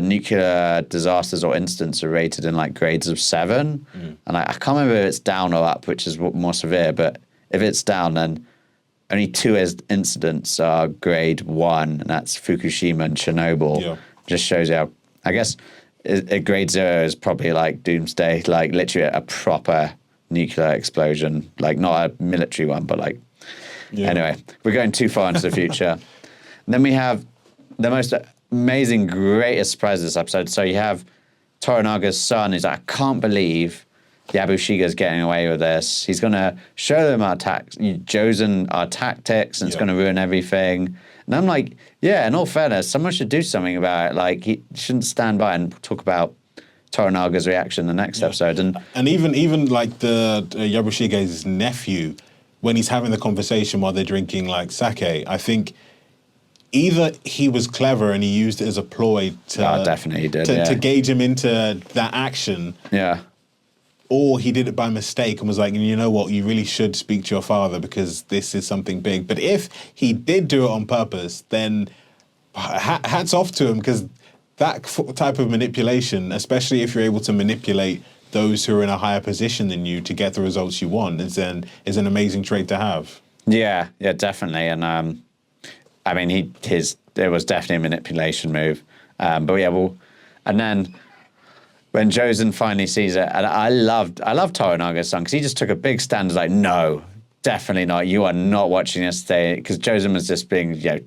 nuclear disasters or incidents are rated in like grades of 7, and I can't remember if it's down or up, which is more severe. But if it's down, then only 2 incidents are grade 1, and that's Fukushima and Chernobyl. Yeah. Just shows you how, I guess, a grade 0 is probably like doomsday, like literally a proper nuclear explosion, like not a military one, but like. Anyway, we're going too far into the future. And then we have the most amazing, greatest surprise of this episode. So you have Toranaga's son who's like, I can't believe Yabushige's getting away with this. He's going to show them our tactics, and it's going to ruin everything. And I'm like, yeah, in all fairness, someone should do something about it. Like, he shouldn't stand by and talk about Toranaga's reaction in the next episode. And even like the Yabushige's nephew, when he's having the conversation while they're drinking like sake, I think either he was clever and he used it as a ploy to definitely did, to gauge him into that action. Yeah. Or he did it by mistake and was like, you know what, you really should speak to your father because this is something big. But if he did do it on purpose, then hats off to him, because that type of manipulation, especially if you're able to manipulate those who are in a higher position than you to get the results you want, is an amazing trait to have. Yeah, definitely. And I mean, there was definitely a manipulation move. And then when Jozen finally sees it, and I love Toranaga's son, because he just took a big stand, like, no, definitely not. You are not watching this today, because Jozen was just being, they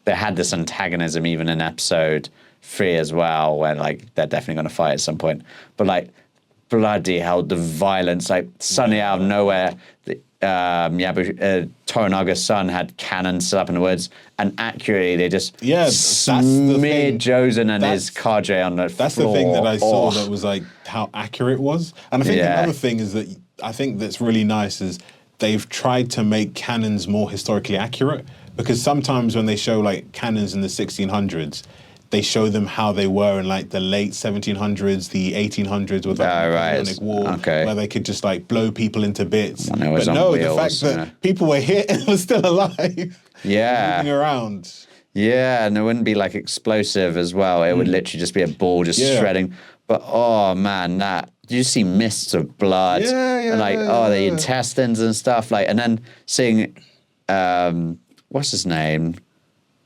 had this antagonism even in episode 3 as well, where like they're definitely going to fight at some point. But like, bloody hell, the violence, like suddenly out of nowhere, Toranaga's son had cannons set up in the woods, and accurately they just smeared Jozen and his cadre on the floor. That's the thing that I saw that was like how accurate it was. And I think another thing is that I think that's really nice is they've tried to make cannons more historically accurate, because sometimes when they show like cannons in the 1600s, they show them how they were in like the late 1700s, the 1800s with like the Napoleonic War, where they could just like blow people into bits. But no, the fact that people were hit and were still alive, moving around. Yeah, and it wouldn't be like explosive as well. It would literally just be a ball just shredding. But oh man, you see mists of blood, and like the intestines and stuff. Like, and then seeing what's his name?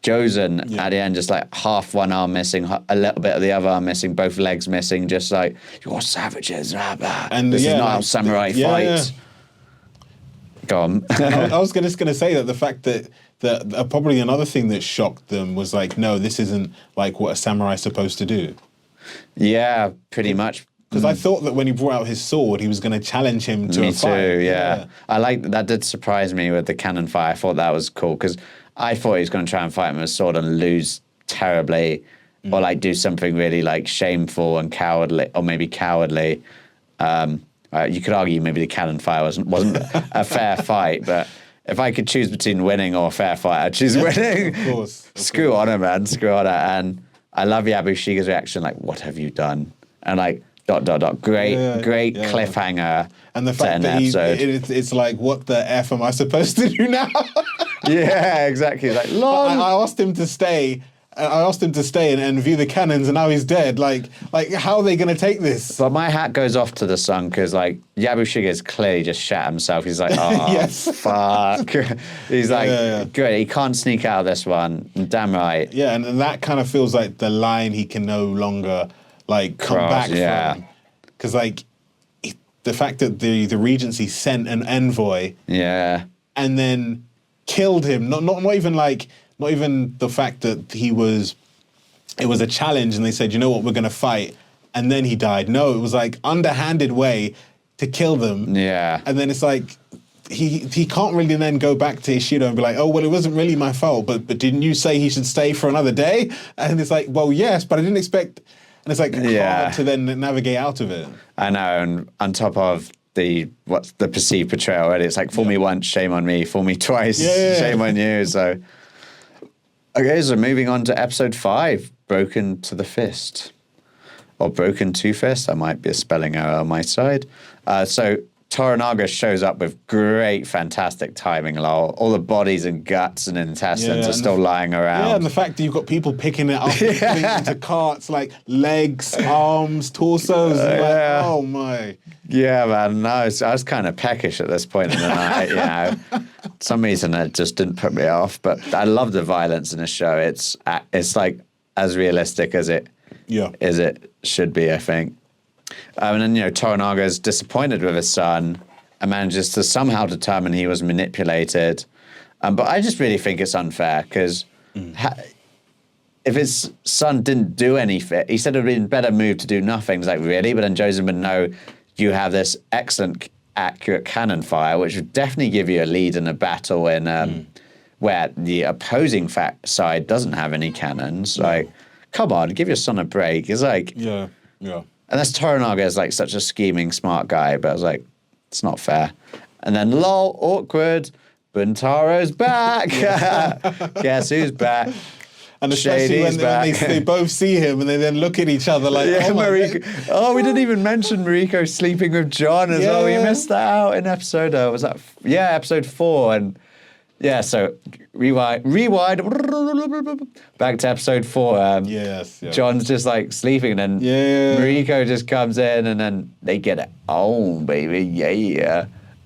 Jozen at the end, just like half one arm missing, a little bit of the other arm missing, both legs missing, just like, you're savages, blah, blah. And this is not how samurai fight. Yeah. Go on. I was just going to say that the fact that probably another thing that shocked them was like, no, this isn't like what a samurai's supposed to do. Yeah, pretty much. Because I thought that when he brought out his sword, he was going to challenge him to a fight. Me too, yeah. I like that. Did surprise me with the cannon fire. I thought that was cool, because I thought he was going to try and fight him with a sword and lose terribly, or like do something really like shameful and cowardly, or maybe cowardly. You could argue maybe the cannon fire wasn't a fair fight, but if I could choose between winning or a fair fight, I'd choose winning. Of course. Screw on it, man. Screw on it. And I love Yabushige's reaction, like, what have you done? And like Great, great cliffhanger. And the fact that it's like, what the F am I supposed to do now? Yeah, exactly. Like, I asked him to stay. And view the cannons, and now he's dead. Like how are they going to take this? But my hat goes off to the son because, like, Yabushige's clearly just shat himself. He's like, oh, yes. fuck. He's like, good. He can't sneak out of this one. Damn right. Yeah, and that kind of feels like the line he can no longer like come back from. Because like the fact that the Regency sent an envoy, and then killed him. Not even the fact that it was a challenge and they said, you know what, we're going to fight. And then he died. No, it was like underhanded way to kill them. Yeah. And then it's like, he can't really then go back to Ishido and be like, oh, well, it wasn't really my fault, but didn't you say he should stay for another day? And it's like, well, yes, but I didn't expect, and it's like hard to then navigate out of it. I know, and on top of what's the perceived betrayal, right? It's like, fool me once, shame on me, fool me twice, shame on you, so... Okay, so moving on to episode 5, Broken to the Fist. Or Broken to Fist, that might be a spelling error on my side. So Toranaga shows up with great, fantastic timing, lol. All the bodies and guts and intestines are still lying around. Yeah, and the fact that you've got people picking it up and putting it into carts, like legs, arms, torsos. Like, oh my. Yeah, man, no, I was kind of peckish at this point in the night, you know. Some reason it just didn't put me off, but I love the violence in the show. It's like as realistic as it should be, I think. And then, you know, Toranaga is disappointed with his son and manages to somehow determine he was manipulated. But I just really think it's unfair because if his son didn't do anything, he said it would have been a better move to do nothing. It's like, really? But then Joseph would know you have this excellent, accurate cannon fire, which would definitely give you a lead in a battle in where the opposing side doesn't have any cannons. Like, come on, give your son a break. It's like... Yeah. Unless Toranaga is like such a scheming, smart guy, but I was like, it's not fair. And then, lol, awkward, Buntaro's back. Guess who's back? And especially when they both see him and they then look at each other like, Mariko. Oh, we didn't even mention Mariko sleeping with John as well. We missed that out in episode, episode 4. And yeah, so rewind, back to episode 4. John's just like sleeping, and then Mariko just comes in, and then they get it on, baby,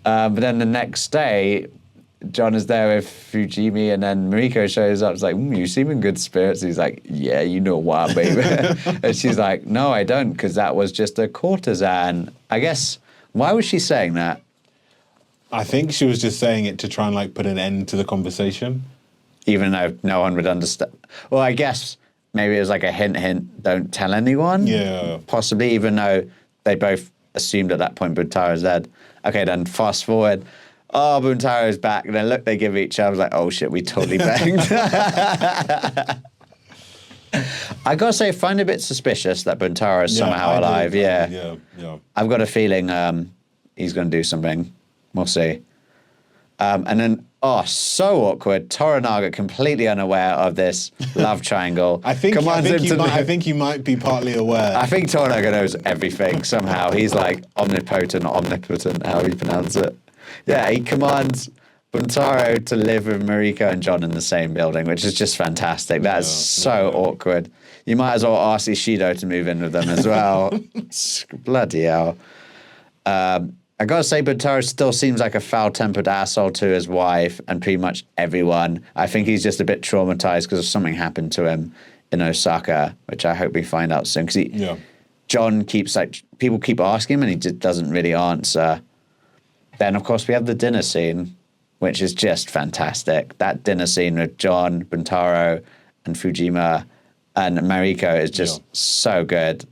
but then the next day, John is there with Fujimi, and then Mariko shows up. It's like, you seem in good spirits. He's like, yeah, you know why, baby. And she's like, no, I don't, because that was just a courtesan. I guess, why was she saying that? I think she was just saying it to try and like put an end to the conversation. Even though no one would understand. Well, I guess maybe it was like a hint, don't tell anyone. Yeah. Possibly, even though they both assumed at that point Buntaro's dead. Okay, then fast forward. Oh, Buntaro's back. And then look, they give each other like, oh shit, we totally banged. I gotta say, I find it a bit suspicious that Buntaro is somehow alive. Yeah. I've got a feeling he's going to do something. We'll see. And then, so awkward. Toranaga, completely unaware of this love triangle. I think you might be partly aware. I think Toranaga knows everything somehow. He's like omnipotent, how you pronounce it. Yeah, he commands Buntaro to live with Mariko and John in the same building, which is just fantastic. That is so awkward. You might as well ask Ishido to move in with them as well. Bloody hell. I gotta say, Buntaro still seems like a foul-tempered asshole to his wife and pretty much everyone. I think he's just a bit traumatized because something happened to him in Osaka, which I hope we find out soon. Because John keeps people keep asking him and he just doesn't really answer. Then, of course, we have the dinner scene, which is just fantastic. That dinner scene with John, Buntaro, and Fujima and Mariko is just so good.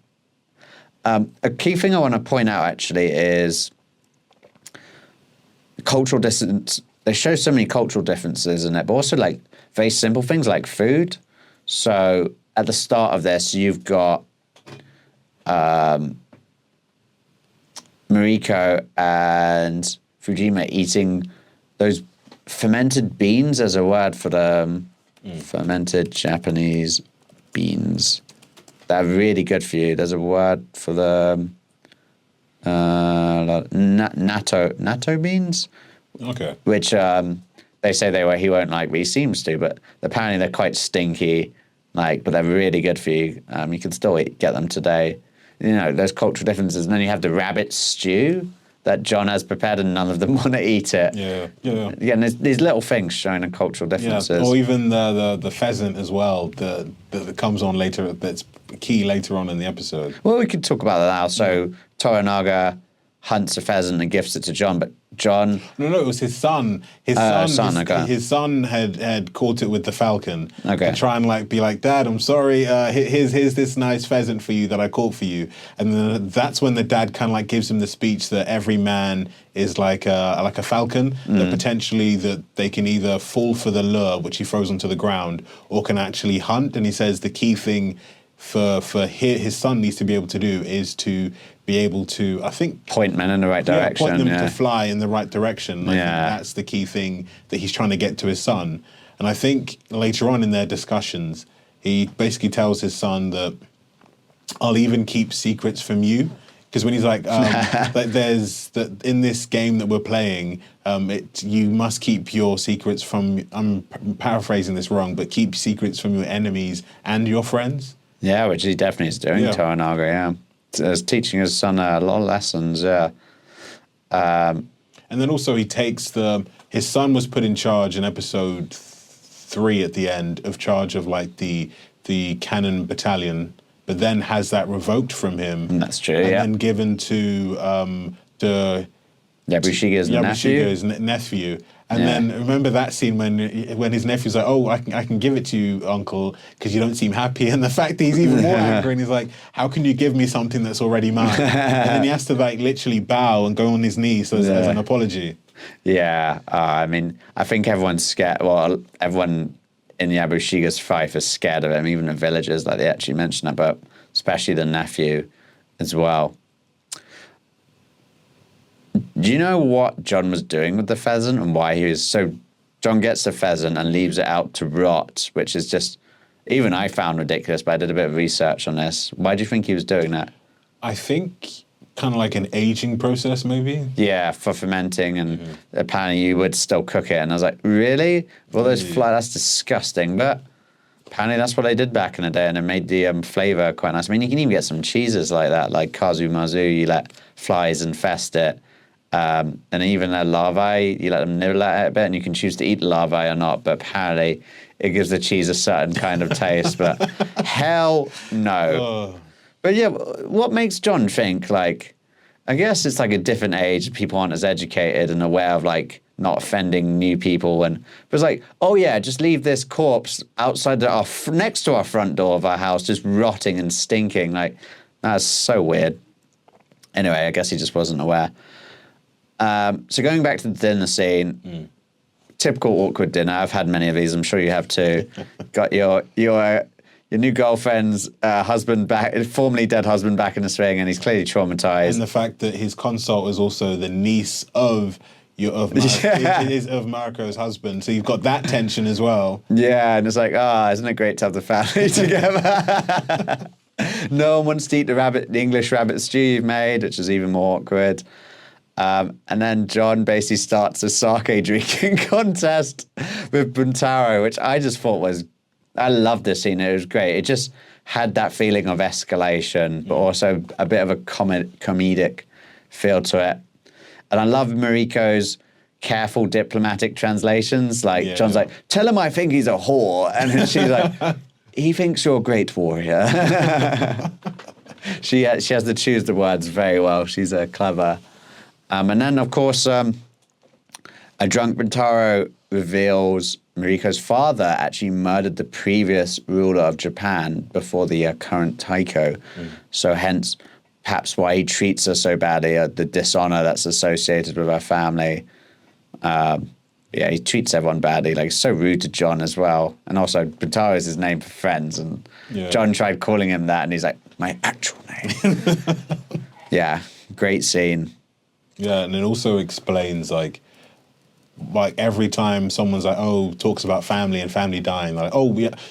A key thing I want to point out, actually, is cultural distance. They show so many cultural differences in it, but also like very simple things like food. So at the start of this, you've got Mariko and Fujima eating those fermented beans. As a word for them. Fermented Japanese beans. They're really good for you. There's a word for them. natto beans, Okay. which they say he won't like, but he seems to. But apparently they're quite stinky, but they're really good for you. You can still get them today. There's cultural differences. And then you have the rabbit stew that John has prepared, and none of them want to eat it. Yeah. And there's these little things showing the cultural differences. Yeah, or even the pheasant as well that comes on later. That's key later on in the episode. Well, we could talk about that now. So Toranaga hunts a pheasant and gifts it to John, but John... No, it was his son. His son had caught it with the falcon. Okay. To try and be like, Dad, I'm sorry. Here's this nice pheasant for you that I caught for you. And then that's when the dad kind of gives him the speech that every man is like a falcon, that potentially that they can either fall for the lure, which he throws onto the ground, or can actually hunt. And he says the key thing for his son needs to be able to do is to be able to, I think... point men in the right direction. Point them to fly in the right direction. I think that's the key thing that he's trying to get to his son. And I think later on in their discussions, he basically tells his son that I'll even keep secrets from you. Because when he's like, there's that in this game that we're playing, you must keep your secrets from, I'm paraphrasing this wrong, but keep secrets from your enemies and your friends. Yeah, which he definitely is doing, Toranaga, He's teaching his son a lot of lessons, And then also he takes his son was put in charge in episode 3 at the end of charge of the cannon battalion, but then has that revoked from him. That's true, and then given to Yabushige's nephew. And then remember that scene when his nephew's like, oh, I can give it to you, uncle, because you don't seem happy. And the fact that he's even more angry and he's like, how can you give me something that's already mine? And then he has to literally bow and go on his knees as an apology. Yeah, I think everyone's scared. Well, everyone in Yabushige's fife is scared of him, even the villagers, they actually mention it, but especially the nephew as well. Do you know what John was doing with the pheasant and why he was so... John gets the pheasant and leaves it out to rot, which is just... Even I found ridiculous, but I did a bit of research on this. Why do you think he was doing that? I think kind of like an aging process, maybe? Yeah, for fermenting, and apparently you would still cook it. And I was like, really? Well, those flies, that's disgusting. But apparently that's what they did back in the day, and it made the flavour quite nice. You can even get some cheeses like that, like Kazu Mazu. You let flies infest it. And even the larvae, you let them nibble at it a bit, and you can choose to eat the larvae or not, but apparently it gives the cheese a certain kind of taste, but hell no. But yeah, what makes John think, I guess it's a different age, people aren't as educated and aware of, not offending new people, and it was oh yeah, just leave this corpse outside next to our front door of our house, just rotting and stinking, that's so weird. Anyway, I guess he just wasn't aware. So going back to the dinner scene, typical awkward dinner. I've had many of these. I'm sure you have too. Got your new girlfriend's husband back, formerly dead husband, back in the swing, and he's clearly traumatized. And the fact that his consort is also the niece of Mariko's husband, so you've got that tension as well. Yeah, and it's isn't it great to have the family together? No one wants to eat the English rabbit stew you've made, which is even more awkward. And then John basically starts a sake drinking contest with Buntaro, which I just thought was... I loved this scene. It was great. It just had that feeling of escalation, but also a bit of a comedic feel to it. And I love Mariko's careful diplomatic translations. John's like, tell him I think he's a whore. And then she's like, he thinks you're a great warrior. She has to choose the words very well. She's clever. And then, of course, a drunk Buntaro reveals Mariko's father actually murdered the previous ruler of Japan before the current Taiko. So hence, perhaps why he treats her so badly, the dishonor that's associated with her family. He treats everyone badly. He's so rude to John as well. And also, Buntaro is his name for friends. And John tried calling him that, and he's like, my actual name. Yeah, great scene. Yeah, and it also explains every time someone's talks about family and family dying,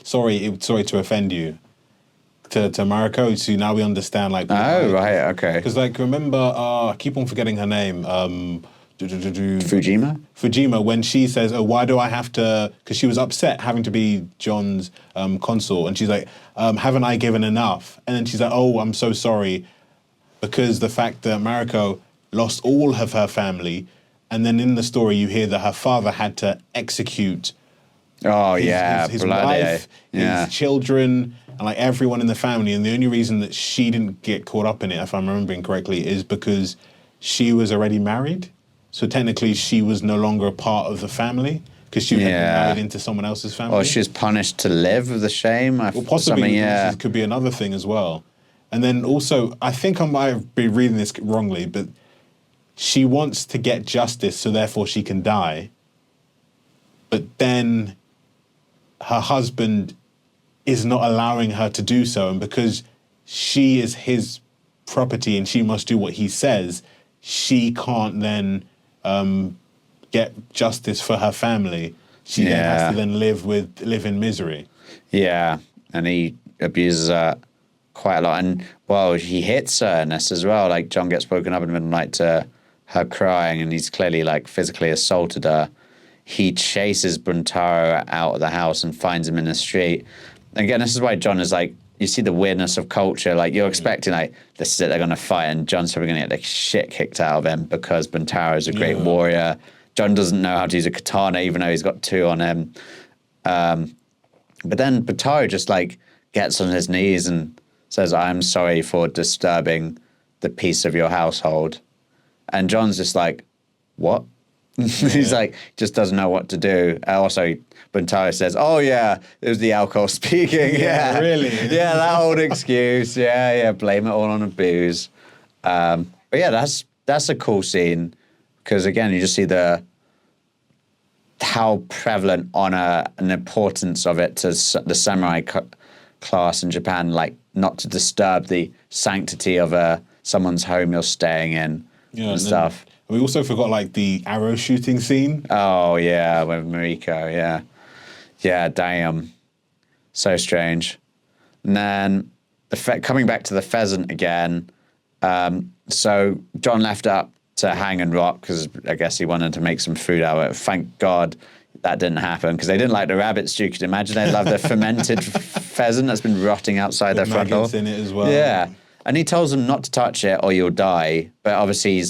sorry to offend you. to Mariko. So now we understand like. Oh right, okay. Because like remember, I keep on forgetting her name. Fujima. Fujima, when she says, "Oh, why do I have to?" Because she was upset having to be John's consort, and she's like, "Haven't I given enough?" And then she's like, "Oh, I'm so sorry," because the fact that Mariko lost all of her family, and then in the story you hear that her father had to execute. Oh his bloody, wife, his children, and like everyone in the family. And the only reason that she didn't get caught up in it, if I'm remembering correctly, is because she was already married. So technically, she was no longer a part of the family because she had been married into someone else's family. Or she was punished to live with the shame. Well, possibly this could be another thing as well. And then also, I think I might be reading this wrongly, but she wants to get justice, so therefore she can die. But then her husband is not allowing her to do so, and because she is his property and she must do what he says, she can't then get justice for her family. She then has to then live in misery. Yeah, and he abuses her quite a lot, and well, he hits her in this as well. Like John gets woken up in the middle of the night to her crying, and he's clearly like physically assaulted her. He chases Buntaro out of the house and finds him in the street. Again, this is why John is like, you see the weirdness of culture. Like you're expecting like, this is it, they're going to fight, and John's probably going to get the shit kicked out of him because Buntaro is a great warrior. John doesn't know how to use a katana, even though he's got two on him. But then Buntaro just like gets on his knees and says, "I'm sorry for disturbing the peace of your household." And John's just like, "What?" He's like, just doesn't know what to do. Also, Buntaro says, "Oh yeah, it was the alcohol speaking." Yeah, really. Yeah, that old excuse. Yeah, blame it all on the booze. But yeah, that's a cool scene because again, you just see how prevalent honor and importance of it to the samurai class in Japan, like not to disturb the sanctity of someone's home you're staying in and stuff. We also forgot like the arrow shooting scene. Oh yeah, with Mariko, yeah, damn, so strange. And then coming back to the pheasant again. So John left up to hang and rot because I guess he wanted to make some food out of it. Thank God that didn't happen because they didn't like the rabbit stew. Could you imagine they'd love the fermented pheasant that's been rotting outside their front door? In it as well. Yeah, and he tells them not to touch it or you'll die. But obviously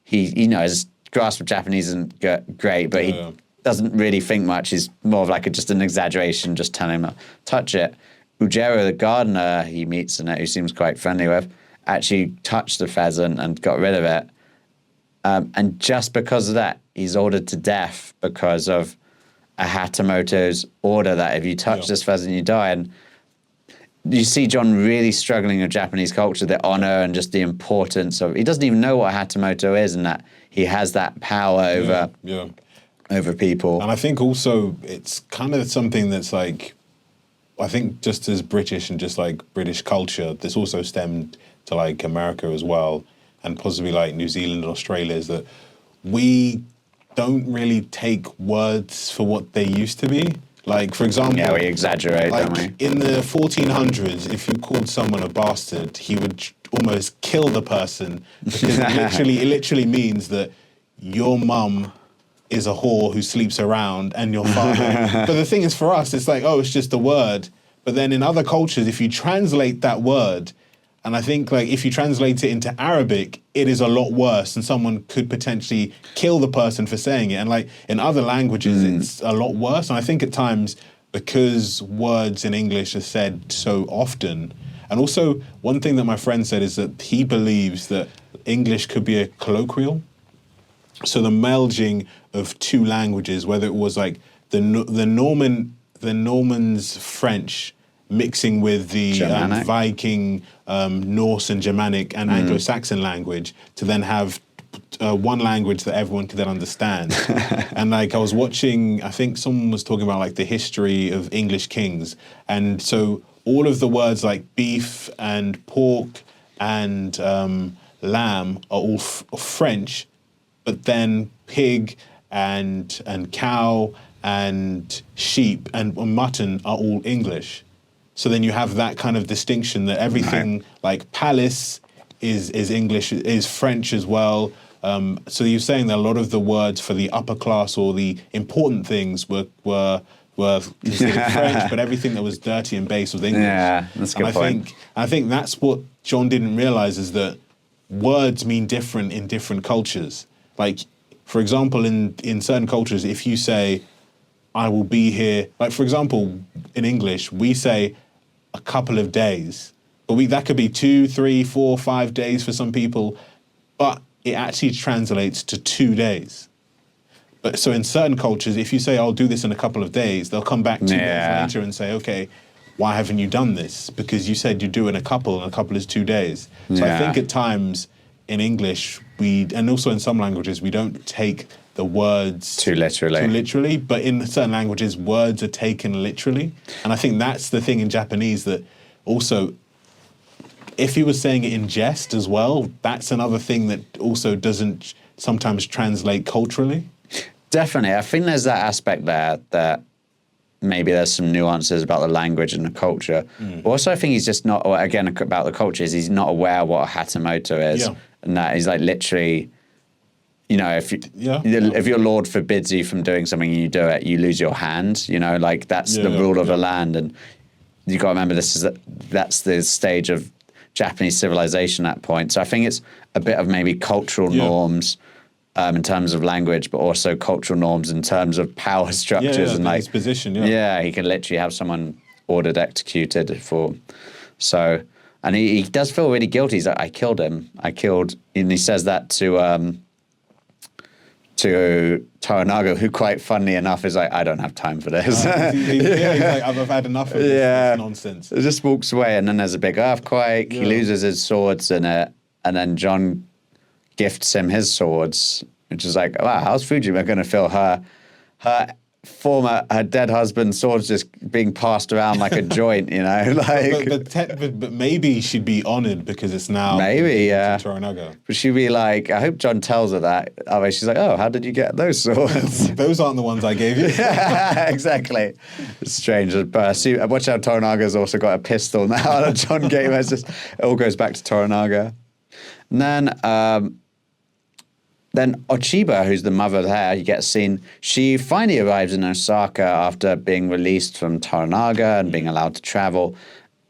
his grasp of Japanese isn't great, but he doesn't really think much. He's more of like just an exaggeration, just telling him not to touch it. Ujero, the gardener he meets in it, who seems quite friendly with, actually touched the pheasant and got rid of it. And just because of that, he's ordered to death because of a hatamoto's order that if you touch this pheasant, you die. And you see John really struggling with Japanese culture, the honor and just the importance of. He doesn't even know what a hatamoto is, and that he has that power over people. And I think also it's kind of something that's like, I think just as British and just like British culture, this also stemmed to like America as well, and possibly like New Zealand and Australia, is that we don't really take words for what they used to be. Like, for example... Yeah, we exaggerate, like, don't we? In the 1400s, if you called someone a bastard, he would almost kill the person because it literally means that your mum is a whore who sleeps around and your father... But the thing is, for us, it's like, oh, it's just a word. But then in other cultures, if you translate that word... And I think, like, if you translate it into Arabic, it is a lot worse, and someone could potentially kill the person for saying it. And, like, in other languages, it's a lot worse. And I think at times, because words in English are said so often, and also one thing that my friend said is that he believes that English could be a colloquial. So the melding of two languages, whether it was, like, the Normans' French mixing with the Viking, Norse and Germanic and Anglo-Saxon language to then have one language that everyone could then understand. And like I was watching, I think someone was talking about like the history of English kings. And so all of the words like beef and pork and lamb are all French, but then pig and cow and sheep and mutton are all English. So then you have that kind of distinction that everything like palace is English, is French as well. So you're saying that a lot of the words for the upper class or the important things were considered French, but everything that was dirty and base was English. Yeah, that's a good point. I think that's what John didn't realize, is that words mean different in different cultures. Like, for example, in certain cultures, if you say, I will be here, like, for example, in English, we say a couple of days, but that could be 2, 3, 4, 5 days for some people, but it actually translates to 2 days. But so in certain cultures, if you say, I'll do this in a couple of days, they'll come back 2 days later and say, okay, why haven't you done this? Because you said you do it in a couple, and a couple is 2 days. So I think at times in English, and also in some languages, we don't take the words too literally. But in certain languages, words are taken literally. And I think that's the thing in Japanese, that also, if he was saying it in jest as well, that's another thing that also doesn't sometimes translate culturally. Definitely. I think there's that aspect there that maybe there's some nuances about the language and the culture. But also, I think he's just not, again, about the culture, is he's not aware what a hatamoto is. And that is like literally, you know, if your lord forbids you from doing something and you do it, you lose your hand. You know, like that's the rule of the land. And you got to remember, that's the stage of Japanese civilization at that point. So I think it's a bit of maybe cultural norms in terms of language, but also cultural norms in terms of power structures and like his position. He can literally have someone ordered executed for. So, and he does feel really guilty. He's like, I killed him. And he says that to Toranaga, who quite funnily enough is like, I don't have time for this. He's like, I've had enough of this nonsense. It just walks away, and then there's a big earthquake. He loses his swords in it, and then John gifts him his swords, which is like, wow, how's Fujima going to feel her dead husband's swords just being passed around like a joint, you know? Like, but maybe she'd be honoured because it's now Toranaga. But she'd be like, I hope John tells her that. Otherwise, she's like, oh, how did you get those swords? Those aren't the ones I gave you. Yeah, exactly. It's strange. But watch out, Toranaga's also got a pistol now that John gave her. It all goes back to Toranaga. And then Ochiba, who's the mother there, you get seen. She finally arrives in Osaka after being released from Toranaga and being allowed to travel,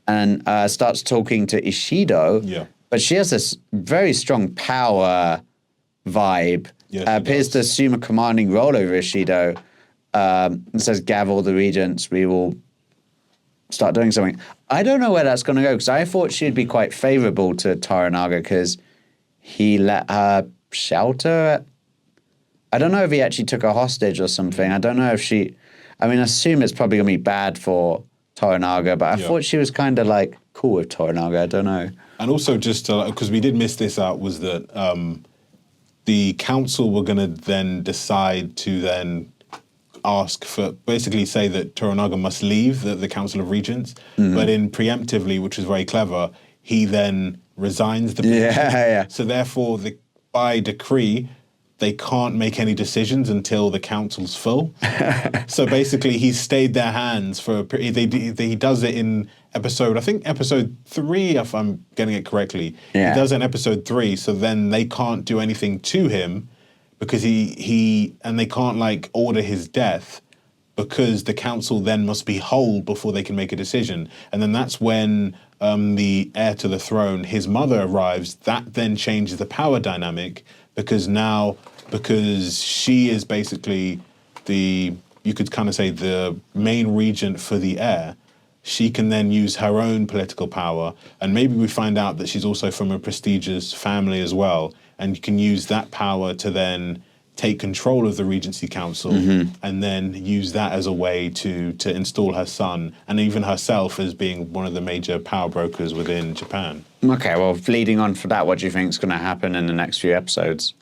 and starts talking to Ishido. Yeah. But she has this very strong power vibe. Appears to assume a commanding role over Ishido. And says, "Gavel the regents. We will start doing something." I don't know where that's going to go, because I thought she'd be quite favourable to Toranaga because he let her shelter. I don't know if he actually took her hostage or something. I don't know if I assume it's probably going to be bad for Toranaga, but I thought she was kind of like cool with Toranaga. I don't know. And also, just because we did miss this out, was that the council were going to then decide to then ask for, basically say that Toranaga must leave the Council of Regents, but in preemptively, which was very clever, he then resigns the position. So therefore, by decree, they can't make any decisions until the council's full. So basically, he stayed their hands for a period. He does it in episode 3, if I'm getting it correctly. He does it in episode 3, so then they can't do anything to him because and they can't like order his death, because the council then must be whole before they can make a decision. And then that's when the heir to the throne, his mother, arrives. That then changes the power dynamic, because she is basically you could kind of say the main regent for the heir. She can then use her own political power, and maybe we find out that she's also from a prestigious family as well, and you can use that power to then take control of the Regency Council, and then use that as a way to install her son and even herself as being one of the major power brokers within Japan. Okay, well, leading on for that, what do you think is going to happen in the next few episodes?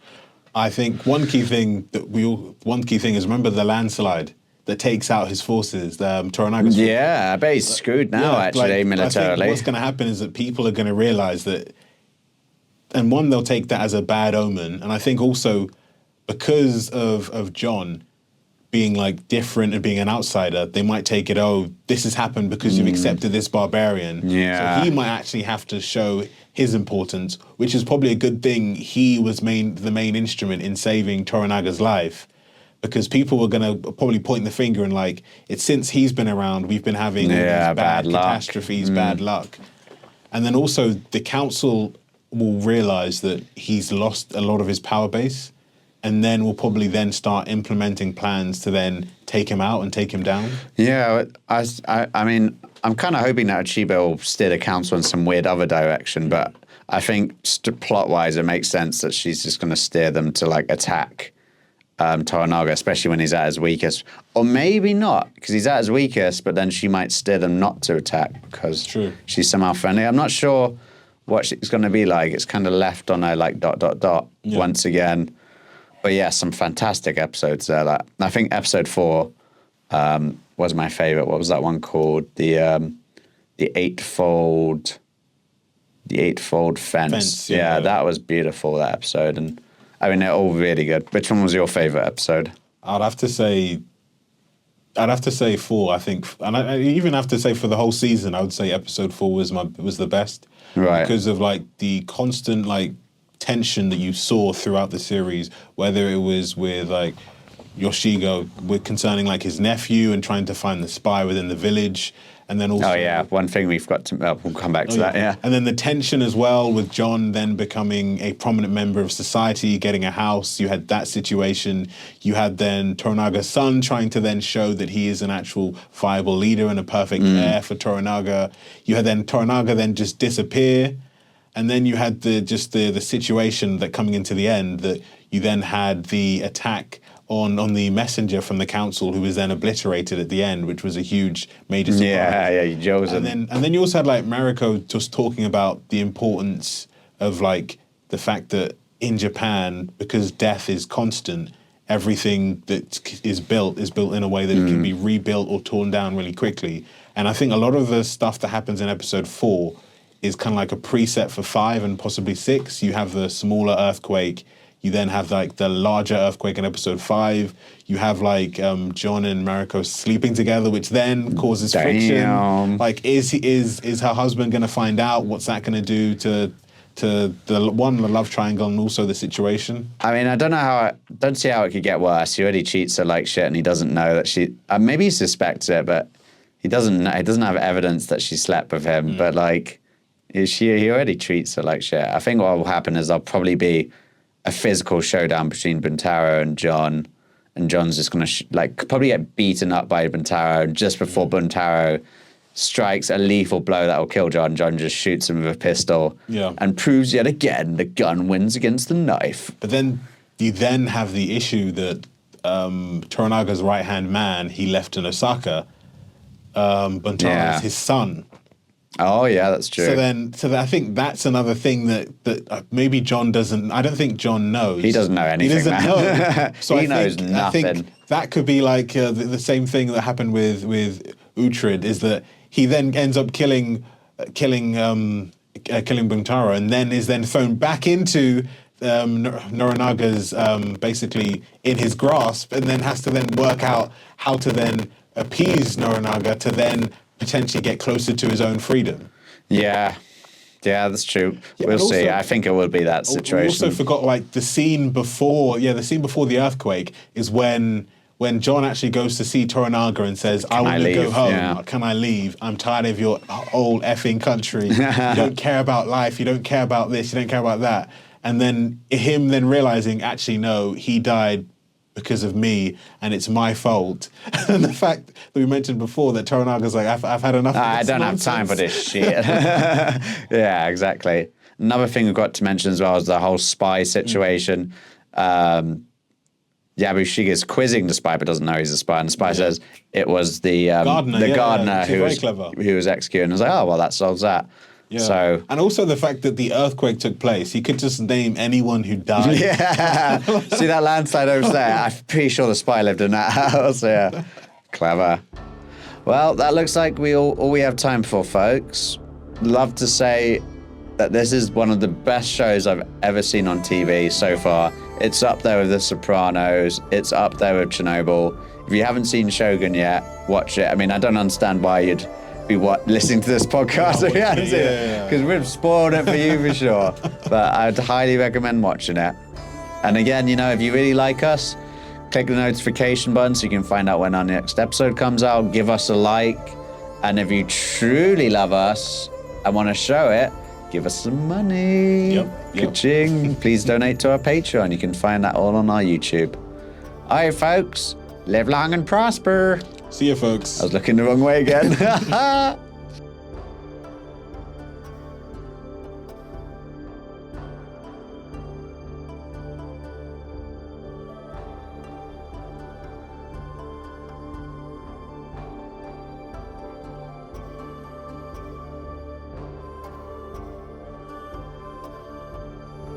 I think one key thing is, remember the landslide that takes out his forces, Toranaga's forces. Yeah, I bet he's screwed now, militarily. I think what's going to happen is that people are going to realize that, and one, they'll take that as a bad omen, and I think also, because of John being like different and being an outsider, they might take it, oh, this has happened because you've accepted this barbarian. Yeah. So he might actually have to show his importance, which is probably a good thing. He was the main instrument in saving Toranaga's life, because people were going to probably point the finger and like, it's since he's been around, we've been having all these bad catastrophes, bad luck. And then also the council will realize that he's lost a lot of his power base, and then we'll probably then start implementing plans to then take him out and take him down. Yeah, I mean, I'm kind of hoping that Chiba will steer the council in some weird other direction, but I think plot-wise it makes sense that she's just going to steer them to like attack Toranaga, especially when he's at his weakest. Or maybe not, because he's at his weakest, but then she might steer them not to attack because she's somehow friendly. I'm not sure what she's going to be like. It's kind of left on her like ... once again. But yeah, some fantastic episodes there. Like, I think episode 4 was my favorite. What was that one called? The eightfold fence. Yeah, that was beautiful, that episode. And I mean, they're all really good. Which one was your favorite episode? I'd have to say 4. I think, and I even have to say for the whole season, I would say episode 4 was the best, right? Because of like the constant like tension that you saw throughout the series, whether it was with like Yoshigo with concerning like his nephew and trying to find the spy within the village, and then also one thing we've got to we'll come back to that. And then the tension as well with John then becoming a prominent member of society, getting a house. You had that situation. You had then Toranaga's son trying to then show that he is an actual viable leader and a perfect heir for Toranaga. You had then Toranaga then just disappear. And then you had the situation that coming into the end, that you then had the attack on the messenger from the council, who was then obliterated at the end, which was a huge major surprise. And then you also had like Mariko just talking about the importance of like the fact that in Japan, because death is constant, everything that is built in a way that it can be rebuilt or torn down really quickly. And I think a lot of the stuff that happens in episode 4 is kind of like a preset for 5 and possibly 6. You have the smaller earthquake. You then have like the larger earthquake in episode 5. You have like John and Mariko sleeping together, which then causes friction. Like, is her husband going to find out? What's that going to do to the love triangle and also the situation? I mean, I don't see how it could get worse. He already cheats her like shit, and he doesn't know that she. Maybe he suspects it, but he doesn't have evidence that she slept with him. But like. He already treats her like shit. I think what will happen is there'll probably be a physical showdown between Buntaro and John, and John's just going to probably get beaten up by Buntaro, and just before Buntaro strikes a lethal blow that will kill John, John just shoots him with a pistol and proves yet again the gun wins against the knife. But then you then have the issue that Toranaga's right-hand man, he left in Osaka, Buntaro is his son. Oh yeah, that's true. So I think that's another thing that maybe John doesn't. I don't think John knows. He doesn't know anything. He doesn't know. So he knows nothing. I think that could be like the same thing that happened with Uhtred, is that he then ends up killing Buntaro, and then is then thrown back into Norinaga's basically in his grasp, and then has to then work out how to then appease Norinaga to then potentially get closer to his own freedom. Yeah, that's true. We'll see. I think it will be that situation. We also forgot like the scene before the earthquake is when John actually goes to see Toranaga and says, I want to go home. Yeah. Can I leave? I'm tired of your old effing country. You don't care about life. You don't care about this. You don't care about that. And then him then realizing, actually, no, he died because of me, and it's my fault. And the fact that we mentioned before that Toranaga's like, I've had enough of this I don't nonsense. have time for this shit. Yeah, exactly. Another thing we've got to mention as well is the whole spy situation. Yabushige's quizzing the spy, but doesn't know he's a spy, and the spy says it was the gardener who was executed. And I was like, oh, well, that solves that. Yeah. So, and also the fact that the earthquake took place, he could just name anyone who died. Yeah. See that landslide over there? I'm pretty sure the spy lived in that house. Yeah. Clever. Well, that looks like all we have time for, folks. Love to say that this is one of the best shows I've ever seen on TV so far. It's up there with The Sopranos. It's up there with Chernobyl. If you haven't seen Shogun yet, watch it. I mean, I don't understand why you'd be listening to this podcast if you hadn't seen it, because we've spoiled it for you for sure. But I'd highly recommend watching it. And again, you know, if you really like us, click the notification button so you can find out when our next episode comes out. Give us a like. And if you truly love us and want to show it, give us some money. Yep. Ka-ching. Please donate to our Patreon. You can find that all on our YouTube. All right, folks. Live long and prosper. See you, folks. I was looking the wrong way again.